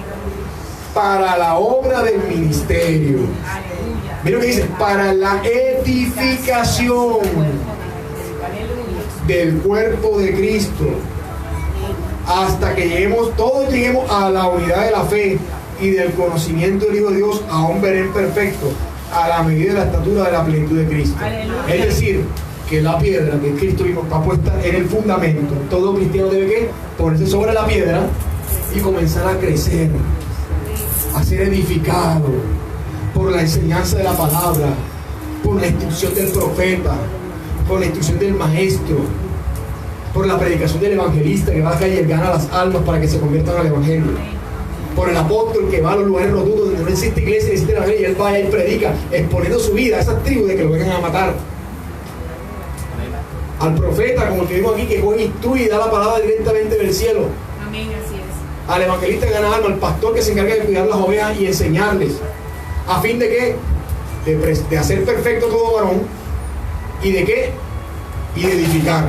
para la obra del ministerio. Aleluya. Miren lo que dice, para la edificación del cuerpo de Cristo, hasta que todos lleguemos a la unidad de la fe y del conocimiento del Hijo de Dios, a un varón perfecto, a la medida de la estatura de la plenitud de Cristo. Aleluya. Es decir, que la piedra que Cristo mismo está puesta en el fundamento. Todo cristiano debe ¿qué? Ponerse sobre la piedra y comenzar a crecer, a ser edificado por la enseñanza de la palabra, por la instrucción del profeta, por la instrucción del maestro, por la predicación del evangelista que va a la calle y gana las almas para que se conviertan al evangelio, por el apóstol que va a los lugares rotundos donde no existe iglesia ni existe evangelio, y él va y predica exponiendo su vida a esas tribus de que lo vengan a matar. Al profeta, como el que vimos aquí, que coge y da la palabra directamente del cielo. Amén, así es. Al evangelista que gana alma, al pastor que se encarga de cuidar las ovejas y enseñarles. ¿A fin de qué? De hacer perfecto todo varón. ¿Y de qué? Y de edificar.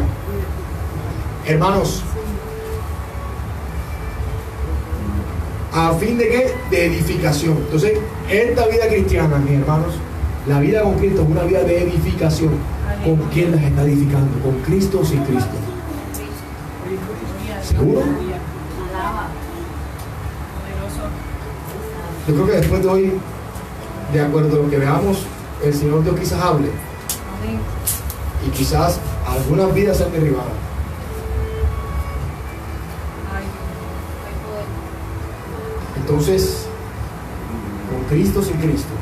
Hermanos, ¿a fin de qué? De edificación. Entonces, esta vida cristiana, mis hermanos, la vida con Cristo es una vida de edificación. ¿Con quién las está edificando? ¿Con Cristo o sin Cristo? ¿Seguro? Alaba. Poderoso. Yo creo que después de hoy, de acuerdo a lo que veamos, el Señor Dios quizás hable. Amén. Y quizás algunas vidas sean derribadas. Ay, hay poder. Entonces, con Cristo o sin Cristo.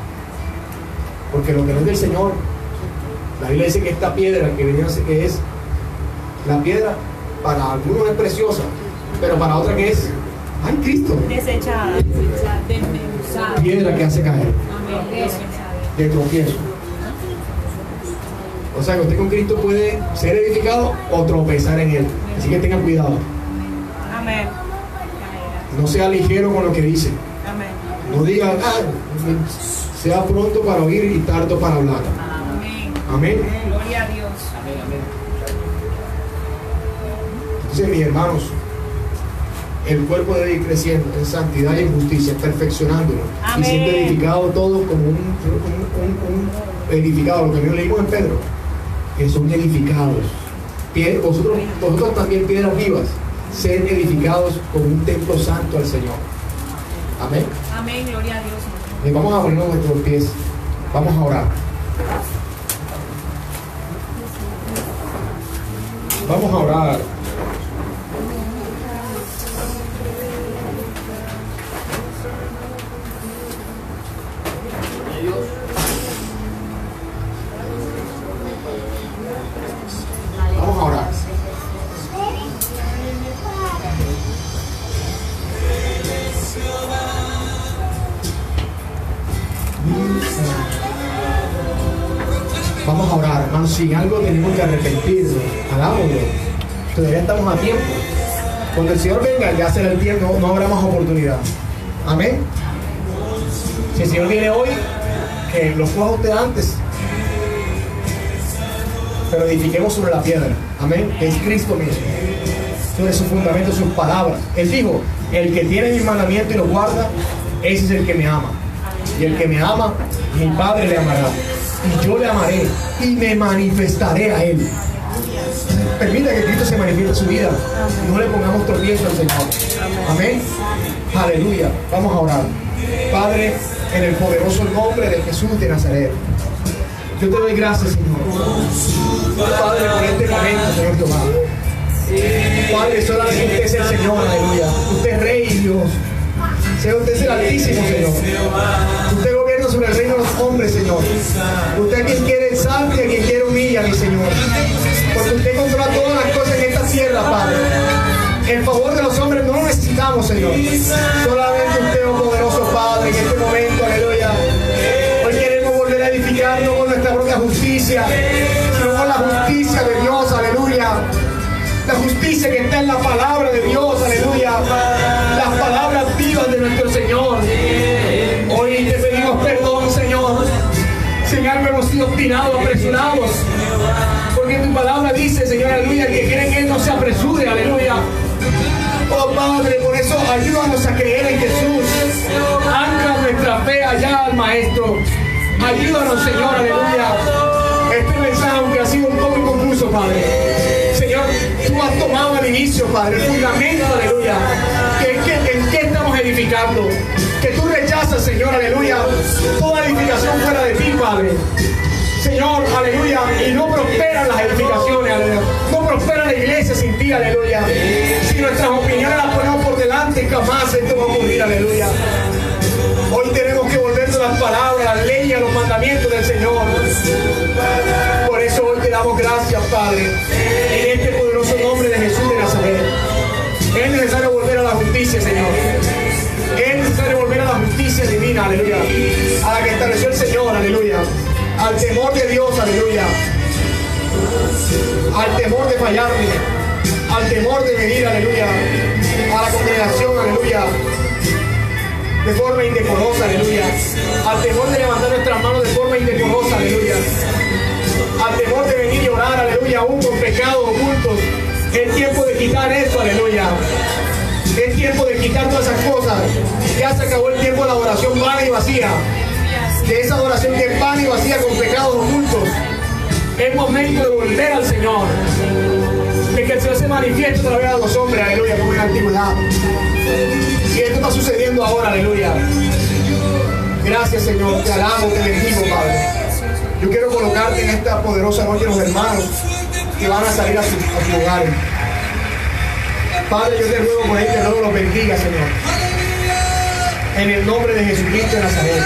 Porque lo que no es del Señor, la Biblia dice que esta piedra que venía, que es la piedra, para algunos es preciosa, pero para otra que es, ¡ay, Cristo! Desechada. Desmenuzada. Piedra que hace caer, Amén. Desechada. de tropiezo. O sea que usted con Cristo puede ser edificado o tropezar en él. Así que tengan cuidado. Amén. No sea ligero con lo que dice. Amén. No diga, sea pronto para oír y tardo para hablar. Amén. Amén. Gloria a Dios. Amén, amén. Entonces, mis hermanos, el cuerpo debe ir creciendo en santidad y en justicia, perfeccionándolo. Amén. Y siendo edificado todo como un edificado, lo que leímos en Pedro, que son edificados. Vosotros también, piedras vivas, ser edificados como un templo santo al Señor. Amén. Amén. Gloria a Dios. Y vamos a ponernos nuestros pies, vamos a orar. Vamos a orar. Vamos a orar. Vamos a orar, hermanos. Si algo tenemos que arrepentirnos, hagámoslo. Todavía estamos a tiempo. Cuando el Señor venga, ya será el tiempo, no habrá más oportunidad. Amén. Si el Señor viene hoy, que lo coja usted antes. Pero edifiquemos sobre la piedra. Amén. Es Cristo mismo. Sobre su fundamento, sus palabras. Él dijo, el que tiene mis mandamientos y los guarda, ese es el que me ama. Y el que me ama, mi Padre le amará. Y yo le amaré y me manifestaré a Él. Permita que Cristo se manifieste en su vida. Y no le pongamos tropiezo al Señor. Amén. Aleluya. Vamos a orar. Padre, en el poderoso nombre de Jesús de Nazaret, yo te doy gracias, Señor. Padre, por este momento, Señor Jehová. Padre, solamente usted es el Señor, aleluya. Usted es Rey y Dios. Señor, usted es el Altísimo, Señor. Usted gobierna sobre el reino de los hombres, Señor. Usted es quien quiere exalta y a quien quiere humilla, mi Señor. Porque usted controla todas las cosas en esta tierra, Padre. El favor de los hombres no lo necesitamos, Señor. Solamente usted, oh poderoso Padre, en este momento, aleluya. Hoy queremos volver a edificar no con nuestra propia justicia, sino con la justicia de Dios, aleluya. La justicia que está en la palabra de Dios, aleluya. Las palabras vivas de nuestro Señor. Hoy te pedimos perdón, Señor, si en algo hemos sido obstinados, apresurados. Porque tu palabra dice, Señor, aleluya, que cree en Él no se apresure, aleluya. Oh Padre, por eso ayúdanos a creer en Jesús. Ancla nuestra fe allá al Maestro. Ayúdanos, Señor, aleluya. Este mensaje, aunque ha sido un poco inconcluso, Padre. Señor, tú has tomado al inicio, Padre, el fundamento, aleluya. ¿En qué estamos edificando? Que tú rechazas, Señor, aleluya, toda edificación fuera de ti, Padre. Señor, aleluya, y no prosperan las edificaciones, aleluya. No prospera la iglesia sin ti, aleluya. Si nuestras opiniones las ponemos por delante, jamás esto va a ocurrir, aleluya. Hoy tenemos que volvernos a las palabras, a las leyes, a los mandamientos del Señor. Por eso hoy te damos gracias, Padre, en este poderoso nombre de Jesús de Nazaret. Es necesario volver a la justicia, Señor. Es necesario volver a la justicia divina, aleluya. A la que estableció el Señor, aleluya. Al temor de Dios, aleluya. Al temor de fallarle. Al temor de venir, aleluya. A la congregación, aleluya. De forma indecorosa, aleluya. Al temor de levantar nuestras manos de forma indecorosa, aleluya. Al temor de venir y orar, aleluya, aún con pecados ocultos. Es tiempo de quitar eso, aleluya. Es tiempo de quitar todas esas cosas. Ya se acabó el tiempo de la adoración vana y vacía. De esa adoración que es vana y vacía con pecados ocultos. Es momento de volver al Señor. De que el Señor se manifieste otra vez a los hombres, aleluya, como en la antigüedad. Y esto está sucediendo ahora, aleluya. Gracias, Señor. Te alabo, te bendigo, Padre. Yo quiero colocarte en esta poderosa noche los hermanos que van a salir a sus hogares. Padre, yo te ruego por ahí que Dios los bendiga, Señor. En el nombre de Jesucristo de Nazaret.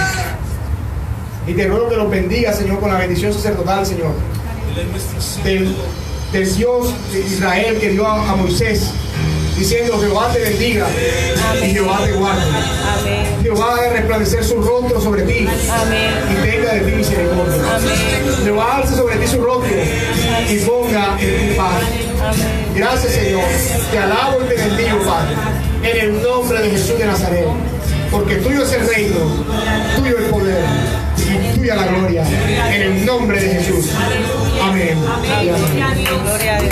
Y te ruego que los bendiga, Señor, con la bendición sacerdotal, Señor. Del Dios de Israel que dio a Moisés, diciendo: Jehová te bendiga. Amén. Y Jehová te guarde. Amén. Jehová haga resplandecer su rostro sobre ti. Amén. Y tenga de ti misericordia. Amén. Jehová alce sobre ti su rostro. Amén. Y ponga en ti paz. Amén. Gracias, Señor. Te alabo y te bendigo, Padre, en el nombre de Jesús de Nazaret. Porque tuyo es el reino, tuyo el poder y tuya la gloria. En el nombre de Jesús. Amén. Amén. Gloria a Dios. Gloria a Dios.